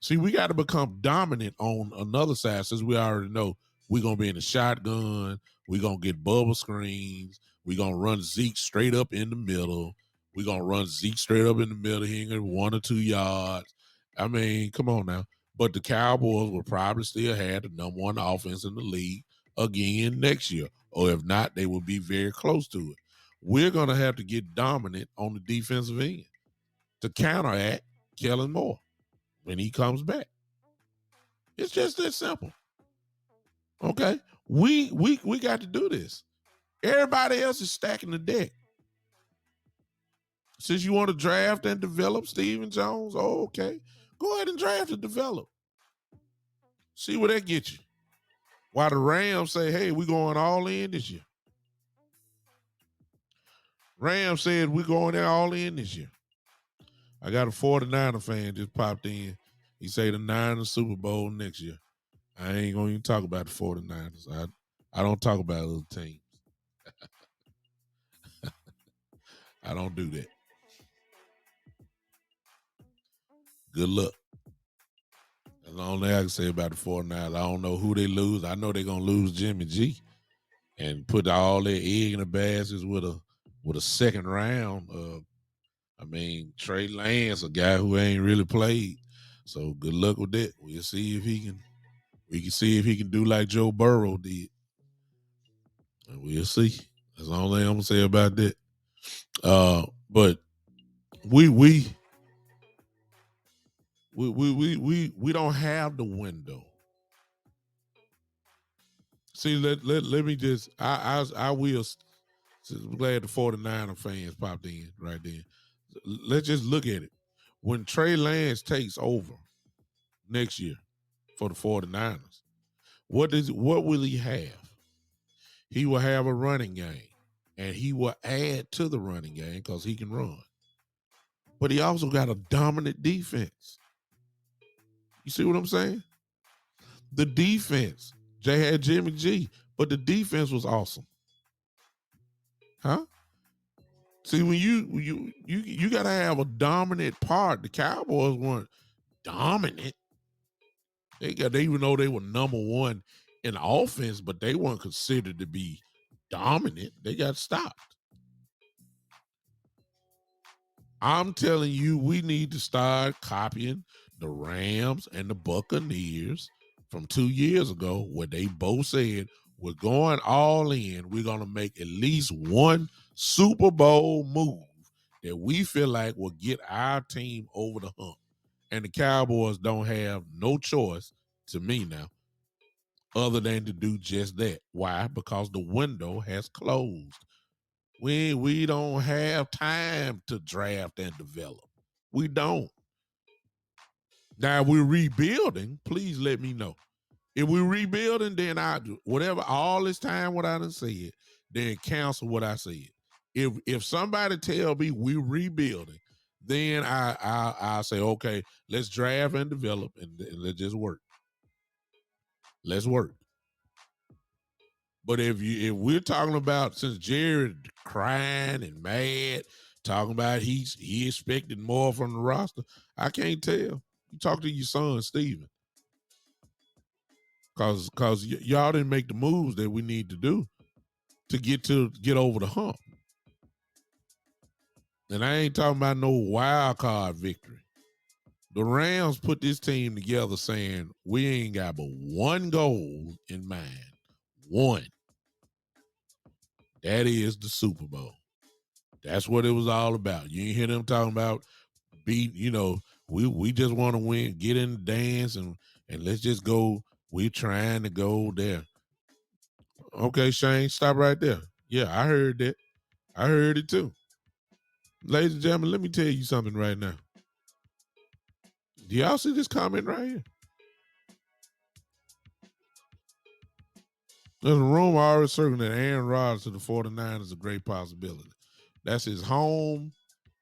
See, we got to become dominant on another side, since we already know we're going to be in the shotgun. We're going to get bubble screens. We're going to run Zeke straight up in the middle. We're going to run Zeke straight up in the middle. He ain't going to 1 or 2 yards. I mean, come on now. But the Cowboys will probably still have the number 1 offense in the league again next year. Or if not, they will be very close to it. We're going to have to get dominant on the defensive end to counteract Kellen Moore when he comes back. It's just that simple. Okay? We got to do this. Everybody else is stacking the deck. Since you want to draft and develop Stephen Jones, okay. Go ahead and draft and develop. See where that gets you. While the Rams say, hey, we're going all in this year. Rams said we're going there all in this year. I got a 49er fan just popped in. He say the Niners Super Bowl next year. I ain't going to even talk about the 49ers. I don't talk about other teams. I don't do that. Good luck. That's the only thing I can say about the 49ers. I don't know who they lose. I know they're going to lose Jimmy G and put all their egg in the baskets with a 2nd round I mean, Trey Lance, a guy who ain't really played. So good luck with that. We'll see if he can. We can see if he can do like Joe Burrow did. And we'll see. That's the only thing I'm gonna say about that. But we we don't have the window. See, let me just I will. I'm glad the 49er fans popped in right then. Let's just look at it. When Trey Lance takes over next year for the 49ers, what will he have? He will have a running game, and he will add to the running game because he can run. But he also got a dominant defense. You see what I'm saying? The defense. Jay had Jimmy G, but the defense was awesome. Huh? See, when you gotta have a dominant part. The Cowboys weren't dominant. They even though they were number one in offense, but they weren't considered to be dominant. They got stopped. I'm telling you, we need to start copying the Rams and the Buccaneers from 2 years ago, where they both said, we're going all in. We're going to make at least one Super Bowl move that we feel like will get our team over the hump. And the Cowboys don't have no choice, to me now, other than to do just that. Why? Because the window has closed. We don't have time to draft and develop. We don't. Now we're rebuilding. Please let me know. If we're rebuilding, then I do whatever all this time what I done said, then cancel what I said. If somebody tell me we're rebuilding, then I say, okay, let's draft and develop and let's just work. Let's work. But if we're talking about, since Jared crying and mad, talking about he expected more from the roster, I can't tell. You talk to your son Steven. Cause y'all didn't make the moves that we need to do to get over the hump. And I ain't talking about no wild card victory. The Rams put this team together saying we ain't got but one goal in mind. One. That is the Super Bowl. That's what it was all about. You ain't hear them talking about we just want to win, get in the dance and let's just go. We're trying to go there. Okay, Shane, stop right there. Yeah, I heard that. I heard it too. Ladies and gentlemen, let me tell you something right now. Do y'all see this comment right here? There's a rumor already circling that Aaron Rodgers to the 49ers is a great possibility. That's his home.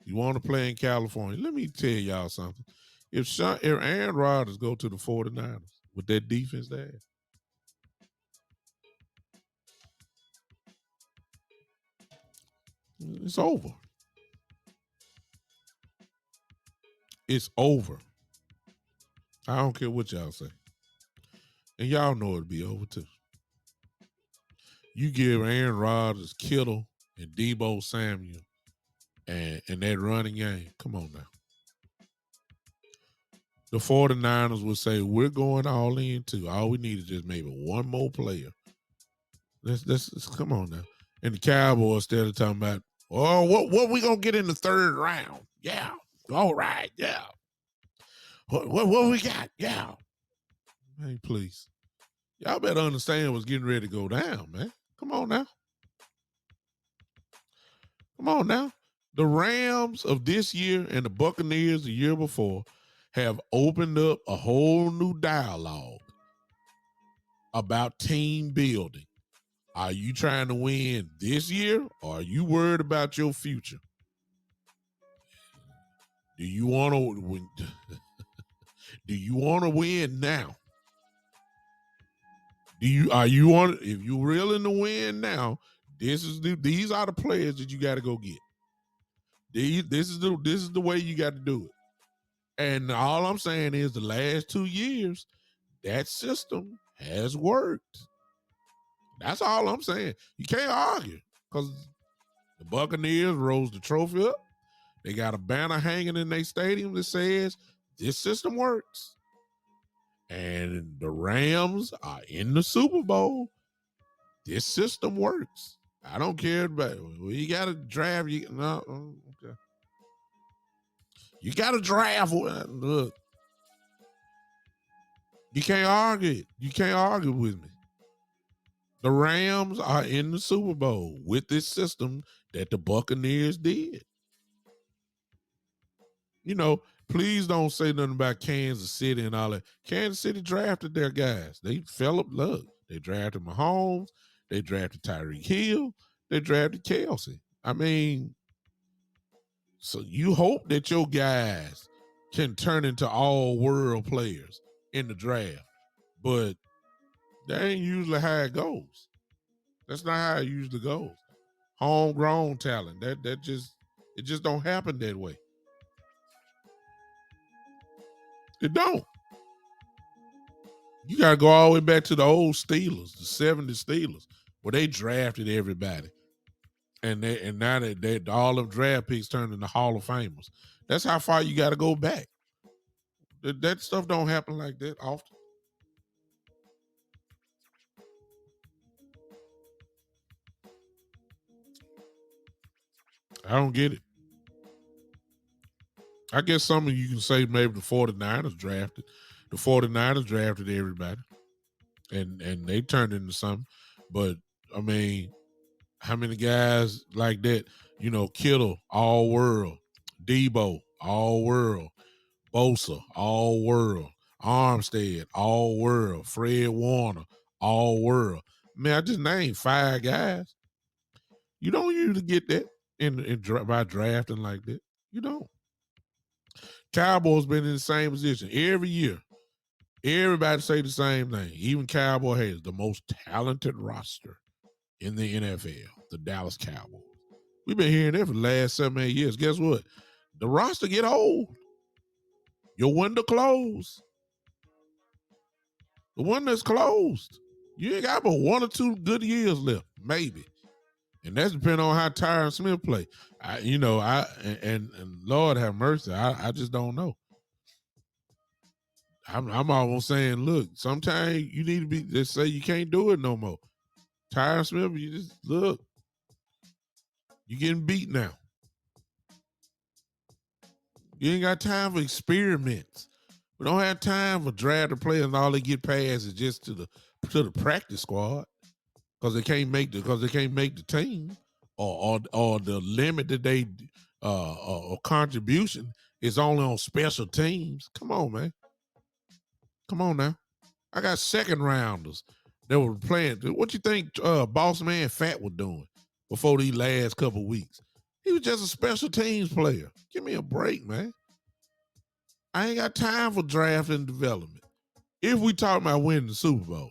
You want to play in California. Let me tell y'all something. If Aaron Rodgers go to the 49ers with that defense there, it's over. It's over. I don't care what y'all say. And y'all know it'll be over too. You give Aaron Rodgers, Kittle, and Debo Samuel and that running game. Come on now. The 49ers will say, we're going all in too. All we need is just maybe one more player. Let's come on now. And the Cowboys instead of talking about, oh, what we gonna get in the third round? Yeah. All right, yeah. What we got? Yeah. Hey, please. Y'all better understand what's getting ready to go down, man. Come on now. Come on now. The Rams of this year and the Buccaneers the year before have opened up a whole new dialogue about team building. Are you trying to win this year or are you worried about your future? Do you want to win? Do you want to win now? Are you on? If you're willing to win now, these are the players that you got to go get. This is the way you got to do it. And all I'm saying is the last 2 years, that system has worked. That's all I'm saying. You can't argue because the Buccaneers rose the trophy up. They got a banner hanging in their stadium that says this system works. And the Rams are in the Super Bowl. This system works. I don't care about you got to draft. Okay. You got to draft. Look, you can't argue it. You can't argue with me. The Rams are in the Super Bowl with this system that the Buccaneers did. You know, please don't say nothing about Kansas City and all that. Kansas City drafted their guys. They fell up. Look, they drafted Mahomes. They drafted Tyreek Hill. They drafted Kelsey. I mean, so you hope that your guys can turn into all world players in the draft, but that ain't usually how it goes. That's not how it usually goes. Homegrown talent. It just don't happen that way. It don't. You gotta go all the way back to the old Steelers, the '70s Steelers, where they drafted everybody. And now they all of draft picks turned into Hall of Famers. That's how far you gotta go back. That stuff don't happen like that often. I don't get it. I guess some of you can say maybe the 49ers drafted. The 49ers drafted everybody. And they turned into something. But I mean, how many guys like that? You know, Kittle, all world. Debo, all world. Bosa, all world. Armstead, all world. Fred Warner, all world. Man, I just named 5 guys. You don't usually get that by drafting like that. You don't. Cowboys been in the same position every year. Everybody say the same thing. Even Cowboy has the most talented roster in the NFL, the Dallas Cowboys. We've been hearing that for the last 7-8 years. Guess what? The roster get old. Your window closed. The window's closed. You ain't got but 1 or 2 good years left, maybe. And that's depending on how Tyron Smith play. And Lord have mercy, I just don't know. I'm almost saying, look, sometimes you need to be just say you can't do it no more. Tyron Smith, you just look, you getting beat now. You ain't got time for experiments. We don't have time for drafted players and all they get past is just to the practice squad because they can't make the team or the limit that they or contribution is only on special teams. Come on, man. Come on now. I got second rounders that were playing. What you think Boss Man Fat was doing before these last couple weeks? He was just a special teams player. Give me a break, man. I ain't got time for draft and development. If we talk about winning the Super Bowl,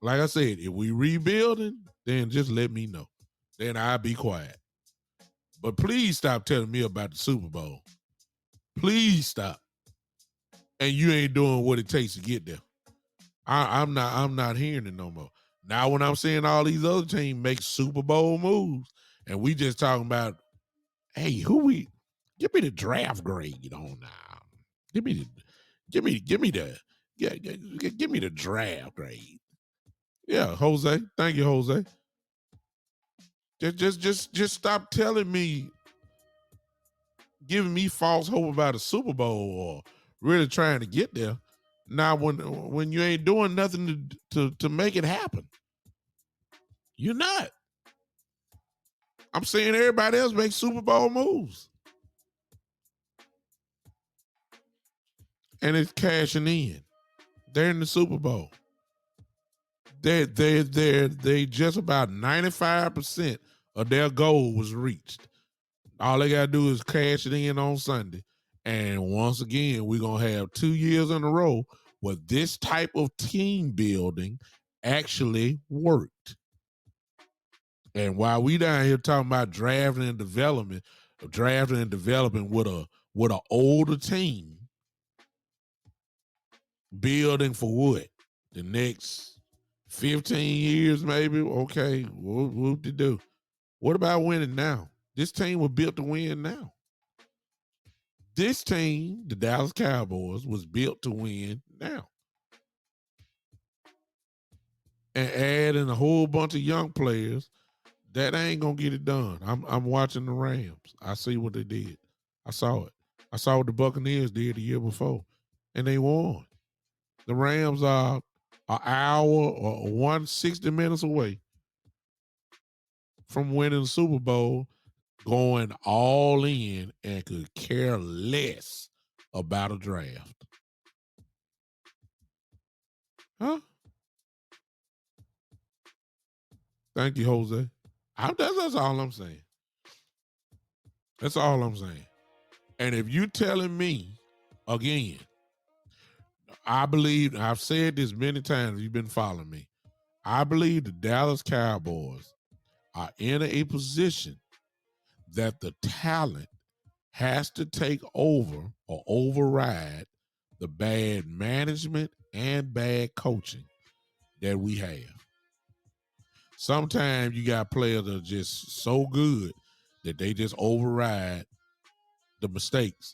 like I said, if we rebuilding, then just let me know. Then I'll be quiet. But please stop telling me about the Super Bowl. Please stop. And you ain't doing what it takes to get there. I'm not hearing it no more. Now when I'm seeing all these other teams make Super Bowl moves, and we just talking about, hey, give me the draft grade on now. Give me the draft grade. Yeah, Jose. Thank you, Jose. Just stop telling me, giving me false hope about a Super Bowl or really trying to get there. Now, when you ain't doing nothing to make it happen, you're not. I'm seeing everybody else make Super Bowl moves, and it's cashing in. They're in the Super Bowl. They just about 95% of their goal was reached. All they gotta do is cash it in on Sunday. And once again, we're gonna have 2 years in a row where this type of team building actually worked. And while we down here talking about drafting and developing with a older team, building for what? The next 15 years, maybe? Okay, what to do? What about winning now? This team was built to win now. This team, the Dallas Cowboys, was built to win now. And adding a whole bunch of young players, that ain't gonna get it done. I'm watching the Rams. I see what they did. I saw it. I saw what the Buccaneers did the year before, and they won. The Rams are an hour or 160 minutes away from winning the Super Bowl, going all in and could care less about a draft. Huh? Thank you, Jose. That's all I'm saying. That's all I'm saying. And if you telling me again, I believe I've said this many times. You've been following me. I believe the Dallas Cowboys are in a position that the talent has to take over or override the bad management and bad coaching that we have. Sometimes you got players that are just so good that they just override the mistakes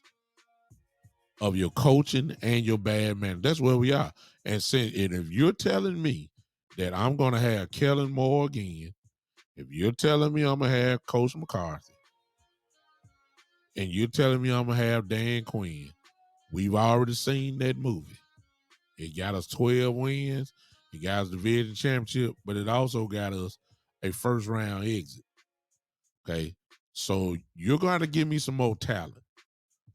of your coaching and your bad man. That's where we are. And if you're telling me that I'm going to have Kellen Moore again, if you're telling me I'm going to have Coach McCarthy, and you're telling me I'm going to have Dan Quinn, we've already seen that movie. It got us 12 wins. It got us the division championship, but it also got us a first round exit. Okay. So you're going to give me some more talent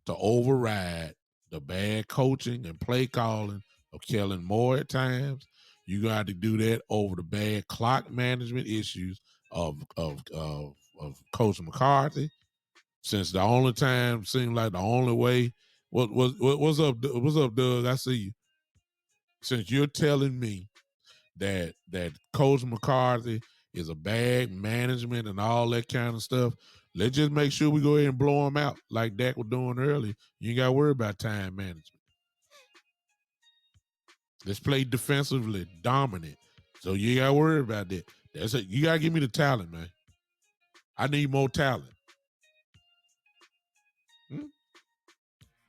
to override the bad coaching and play calling of Kellen Moore at times. You got to do that over the bad clock management issues of Coach McCarthy. Since the only time seemed like the only way. What's up? What's up, Doug? I see you. Since you're telling me that Coach McCarthy is a bad management and all that kind of stuff, let's just make sure we go ahead and blow him out like Dak was doing earlier. You ain't got to worry about time management. Let's play defensively dominant. So you ain't got to worry about that. That's it. You got to give me the talent, man. I need more talent.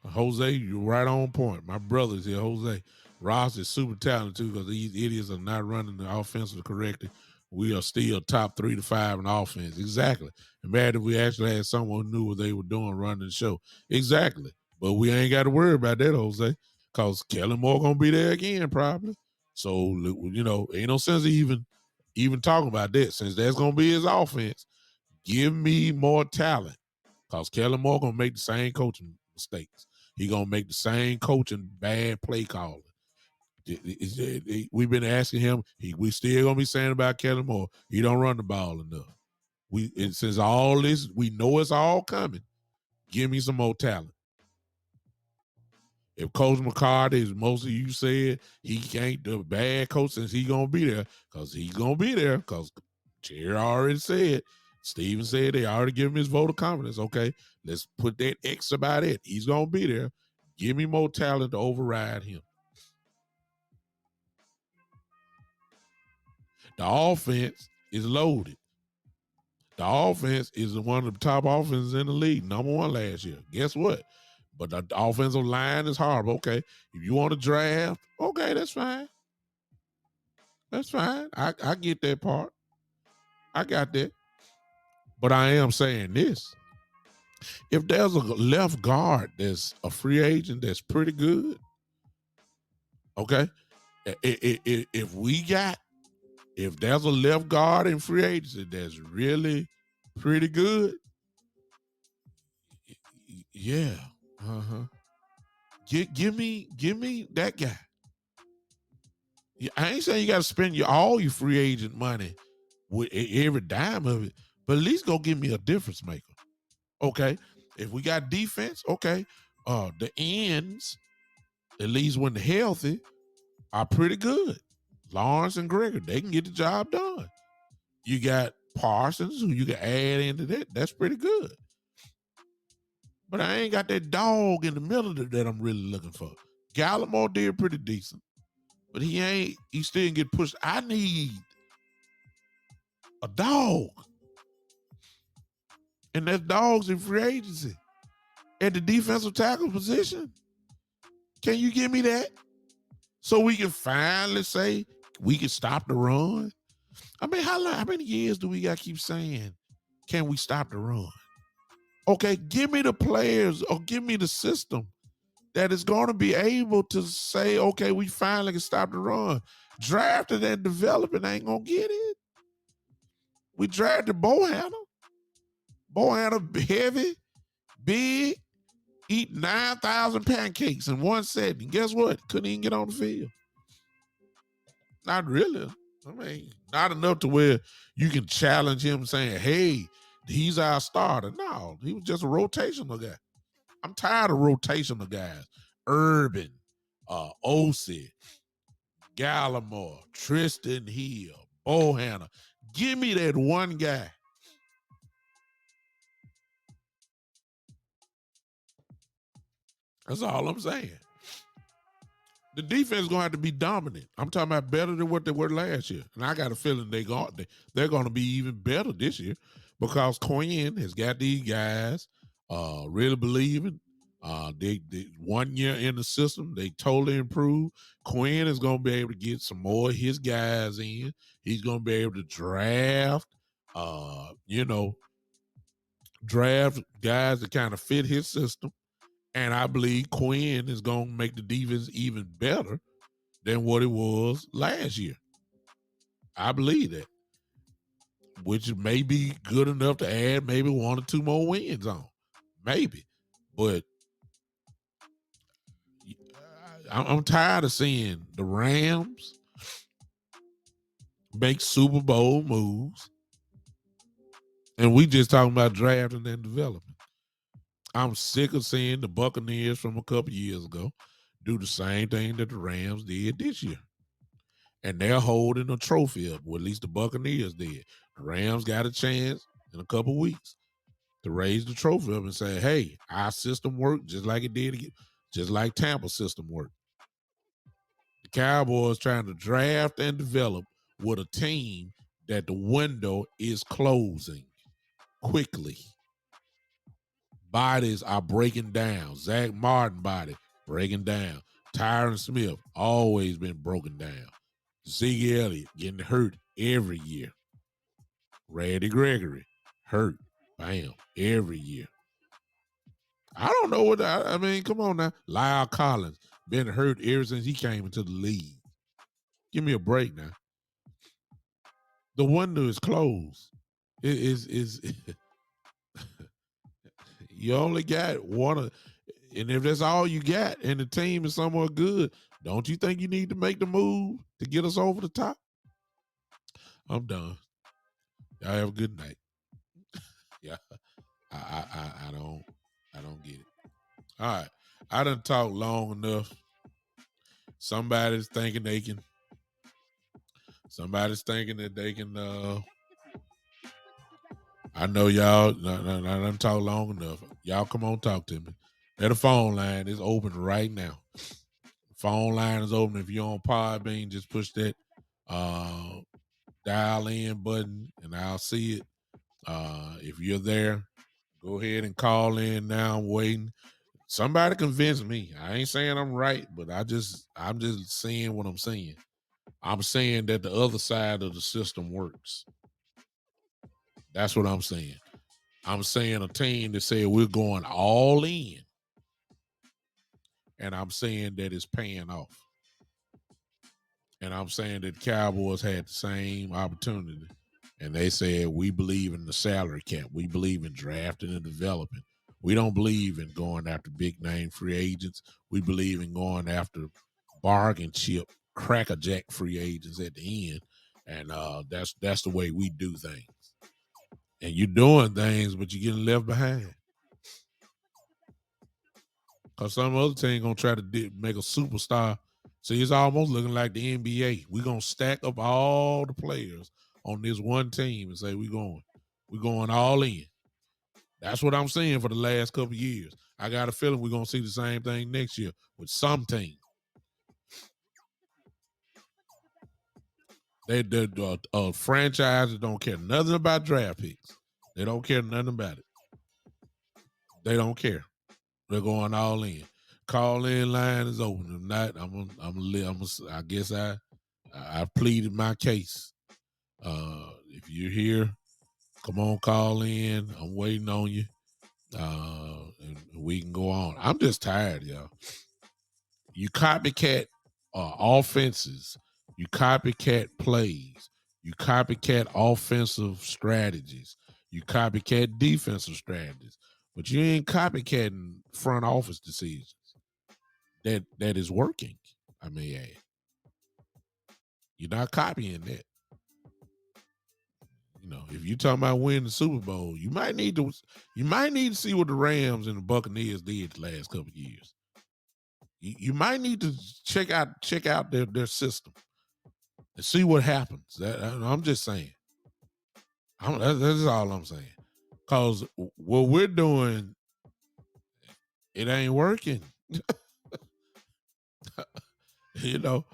Jose, you're right on point. My brother's here, Jose. Ross is super talented too because these idiots are not running the offensive correctly. We are still top 3 to 5 in offense. Exactly. Imagine if we actually had someone who knew what they were doing running the show. Exactly. But we ain't got to worry about that, Jose, because Kellen Moore going to be there again probably. So, you know, ain't no sense of even talking about that since that's going to be his offense. Give me more talent because Kellen Moore going to make the same coaching mistakes. He gonna make the same coaching bad play calling. We've been asking him. We still gonna be saying about Kellen Moore. He don't run the ball enough. Since all this, we know it's all coming. Give me some more talent. If Coach McCarthy, as most of you said, he can't the bad coach since he gonna be there because he's gonna be there because Jerry already said. Steven said they already give him his vote of confidence. Okay, let's put that X about it. He's gonna be there. Give me more talent to override him. The offense is loaded. The offense is one of the top offenses in the league, number 1 last year. Guess what? But the offensive line is horrible. Okay, if you want to draft, okay, that's fine. That's fine. I get that part. I got that. But I am saying this. If there's a left guard that's a free agent that's pretty good, okay, if there's a left guard in free agency that's really pretty good, yeah, give me that guy. I ain't saying you got to spend all your free agent money with every dime of it, but at least go give me a difference maker. Okay, if we got defense, okay, the ends, at least when they're healthy, are pretty good. Lawrence and Gregory, they can get the job done. You got Parsons, who you can add into that. That's pretty good. But I ain't got that dog in the middle that I'm really looking for. Gallimore did pretty decent, but he still didn't get pushed. I need a dog. And there's dogs in free agency. at the defensive tackle position? Can you give me that? So we can finally say we can stop the run? I mean, how many years do we got to keep saying, can we stop the run? Okay, give me the players or give me the system that is going to be able to say, okay, we finally can stop the run. Drafting and developing ain't going to get it. We drafted Bohanna. Bohanna heavy, big, eat 9,000 pancakes in 1 setting. Guess what? Couldn't even get on the field. Not really. I mean, not enough to where you can challenge him saying, hey, he's our starter. No, he was just a rotational guy. I'm tired of rotational guys. Urban, Osi, Gallimore, Tristan Hill, Bohanna. Give me that one guy. That's all I'm saying. The defense is going to have to be dominant. I'm talking about better than what they were last year. And I got a feeling they're going to be even better this year because Quinn has got these guys really believing. They 1 year in the system, they totally improved. Quinn is going to be able to get some more of his guys in. He's going to be able to draft, draft guys that kind of fit his system. And I believe Quinn is going to make the defense even better than what it was last year. I believe that, which may be good enough to add maybe 1 or 2 more wins on. Maybe. But I'm tired of seeing the Rams make Super Bowl moves. And we just talking about drafting and development. I'm sick of seeing the Buccaneers from a couple years ago do the same thing that the Rams did this year. And they're holding a trophy up, well, at least the Buccaneers did. The Rams got a chance in a couple weeks to raise the trophy up and say, hey, our system worked just like it did, just like Tampa's system worked. The Cowboys trying to draft and develop with a team that the window is closing quickly. Bodies are breaking down. Zach Martin body breaking down. Tyron Smith always been broken down. Zeke Elliott getting hurt every year. Randy Gregory hurt. Bam. Every year. I don't know what I mean. Come on now. Lyle Collins been hurt ever since he came into the league. Give me a break now. The window is closed. It is you only got one, and if that's all you got, and the team is somewhat good, don't you think you need to make the move to get us over the top? I'm done. Y'all have a good night. Yeah, I don't get it. All right, I done talked long enough. Somebody's thinking that they can. I know y'all. I done talked long enough. Y'all come on, talk to me. The phone line is open right now. Phone line is open. If you're on Podbean, just push that dial in button, and I'll see it. If you're there, go ahead and call in now. I'm waiting. Somebody convince me. I ain't saying I'm right, but I'm just saying what I'm saying. I'm saying that the other side of the system works. That's what I'm saying. I'm saying a team that said we're going all in, and I'm saying that it's paying off. And I'm saying that Cowboys had the same opportunity, and they said we believe in the salary cap. We believe in drafting and developing. We don't believe in going after big name free agents. We believe in going after bargain chip, crackerjack free agents at the end, and that's the way we do things. And you're doing things, but you're getting left behind. Because some other team going to try to make a superstar. See, it's almost looking like the NBA. We're going to stack up all the players on this one team and say we're going all in. That's what I'm saying for the last couple of years. I got a feeling we're going to see the same thing next year with some team. The franchises don't care nothing about draft picks. They don't care nothing about it. They don't care. They're going all in. Call in line is open. If not, I guess I pleaded my case. If you're here, come on, call in. I'm waiting on you. And we can go on. I'm just tired, y'all. You copycat offenses, you copycat plays, you copycat offensive strategies, you copycat defensive strategies, but you ain't copycatting front office decisions that is working. I may add, you're not copying that. You know, if you're talking about winning the Super Bowl, you might need to see what the Rams and the Buccaneers did the last couple of years. You might need to check out their system and see what happens. I'm just saying. That's all I'm saying. Because what we're doing, it ain't working. you know,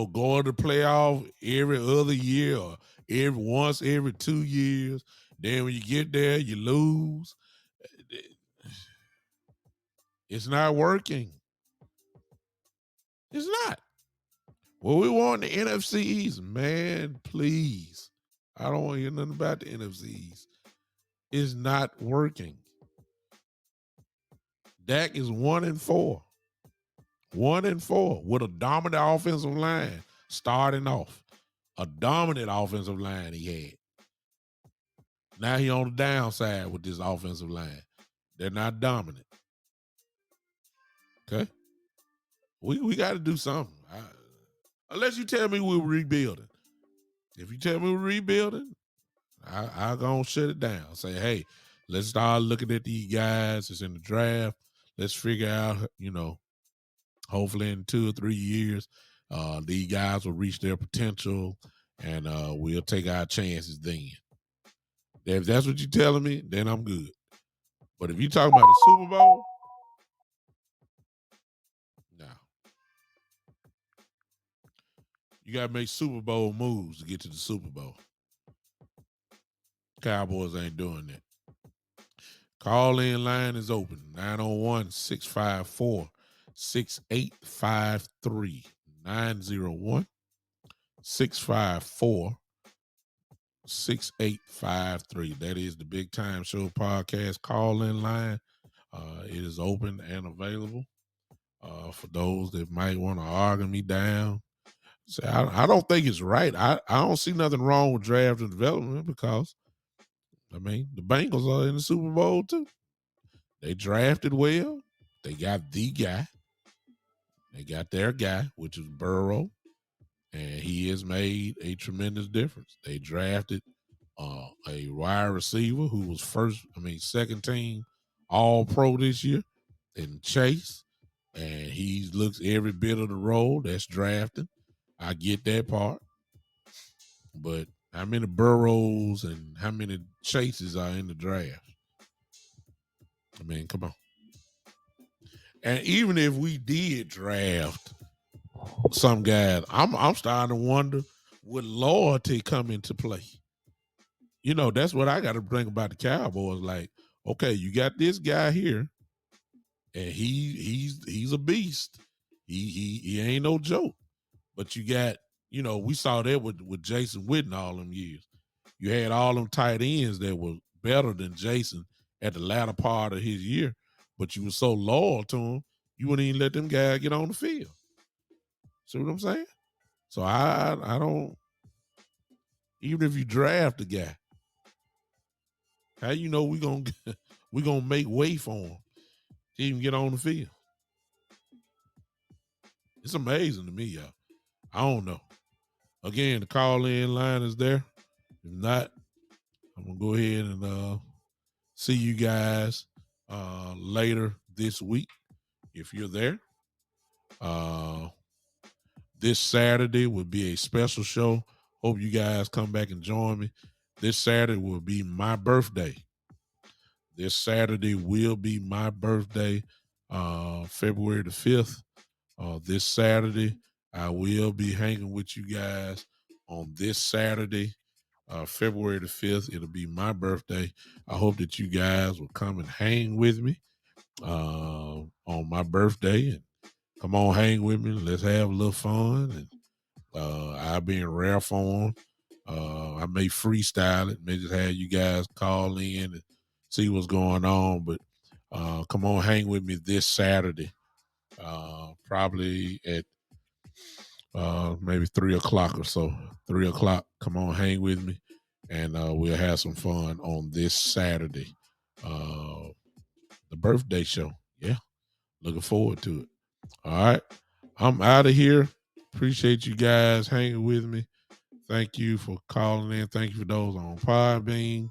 going to playoff every other year or every 2 years. Then when you get there, you lose. It's not working. It's not. Well, we want the NFC East, man. Please, I don't want to hear nothing about the NFC East. It's not working. Dak is 1-4. 1-4 with a dominant offensive line starting off. A dominant offensive line he had. Now he on the downside with this offensive line. They're not dominant. Okay? We got to do something. Unless you tell me we're rebuilding. If you tell me we're rebuilding, I'm going to shut it down. Say, hey, let's start looking at these guys that's in the draft. Let's figure out, hopefully in 2 or 3 years, these guys will reach their potential and we'll take our chances then. If that's what you're telling me, then I'm good. But if you're talking about the Super Bowl, no. You got to make Super Bowl moves to get to the Super Bowl. Cowboys ain't doing that. Call in line is open. 901-654-6853. 901-654-6853. That is the Big Time Show podcast call in line. It is open and available for those that might want to argue me down. So I don't think it's right. I don't see nothing wrong with draft and development because, the Bengals are in the Super Bowl too. They drafted well. They got the guy. They got their guy, which is Burrow, and he has made a tremendous difference. They drafted a wide receiver who was second team All Pro this year in Chase, and he looks every bit of the role. That's drafting. I get that part, but how many Burrows and how many Chases are in the draft? Come on. And even if we did draft some guys, I'm starting to wonder, would loyalty come into play? That's what I got to think about the Cowboys. Like, okay, you got this guy here, and he's a beast. He ain't no joke. But you got, we saw that with Jason Witten all them years. You had all them tight ends that were better than Jason at the latter part of his year, but you were so loyal to him, you wouldn't even let them guys get on the field. See what I'm saying? So I don't, even if you draft a guy, how we gonna make way for him to even get on the field? It's amazing to me, y'all. I don't know. Again, the call-in line is there. If not, I'm gonna go ahead and see you guys later this week if you're there. This Saturday will be a special show. Hope you guys come back and join me. This Saturday will be my birthday. February the 5th. This Saturday, I will be hanging with you guys on this Saturday, February the 5th. It'll be my birthday. I hope that you guys will come and hang with me. on my birthday, and come on, hang with me. Let's have a little fun. And I'll be in rare form. I may freestyle it, may just have you guys call in and see what's going on. But come on, hang with me this Saturday, probably at maybe 3 o'clock or so. 3 o'clock. Come on, hang with me, and we'll have some fun on this Saturday. The birthday show. Yeah, looking forward to it. All right, I'm out of here. Appreciate you guys hanging with me. Thank you for calling in. Thank you for those on Podbean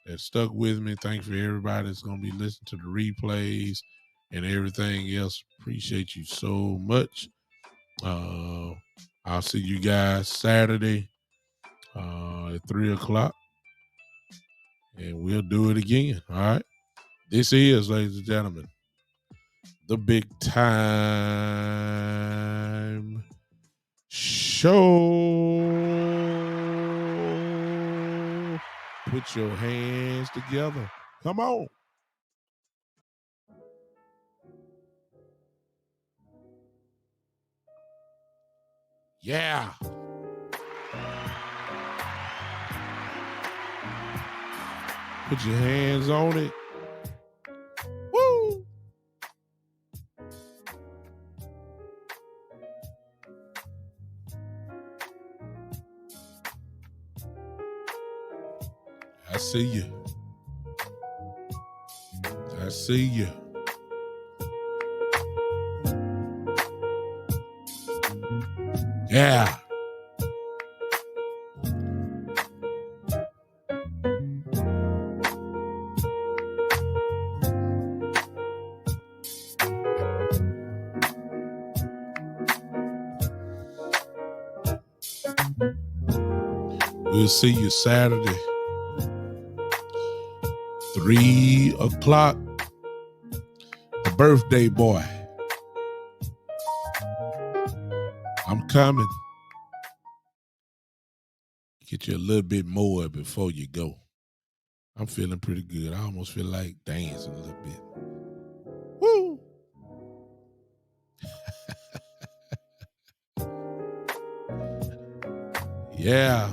that stuck with me. Thank you for everybody that's going to be listening to the replays and everything else. Appreciate you so much. I'll see you guys Saturday at 3 o'clock, and we'll do it again. All right. This is, ladies and gentlemen, the Big Time Show. Put your hands together. Come on. Yeah. Put your hands on it. Woo. I see you. I see you. Yeah. We'll see you Saturday, 3 o'clock. The birthday boy. I'm coming. Get you a little bit more before you go. I'm feeling pretty good. I almost feel like dancing a little bit. Woo! Yeah.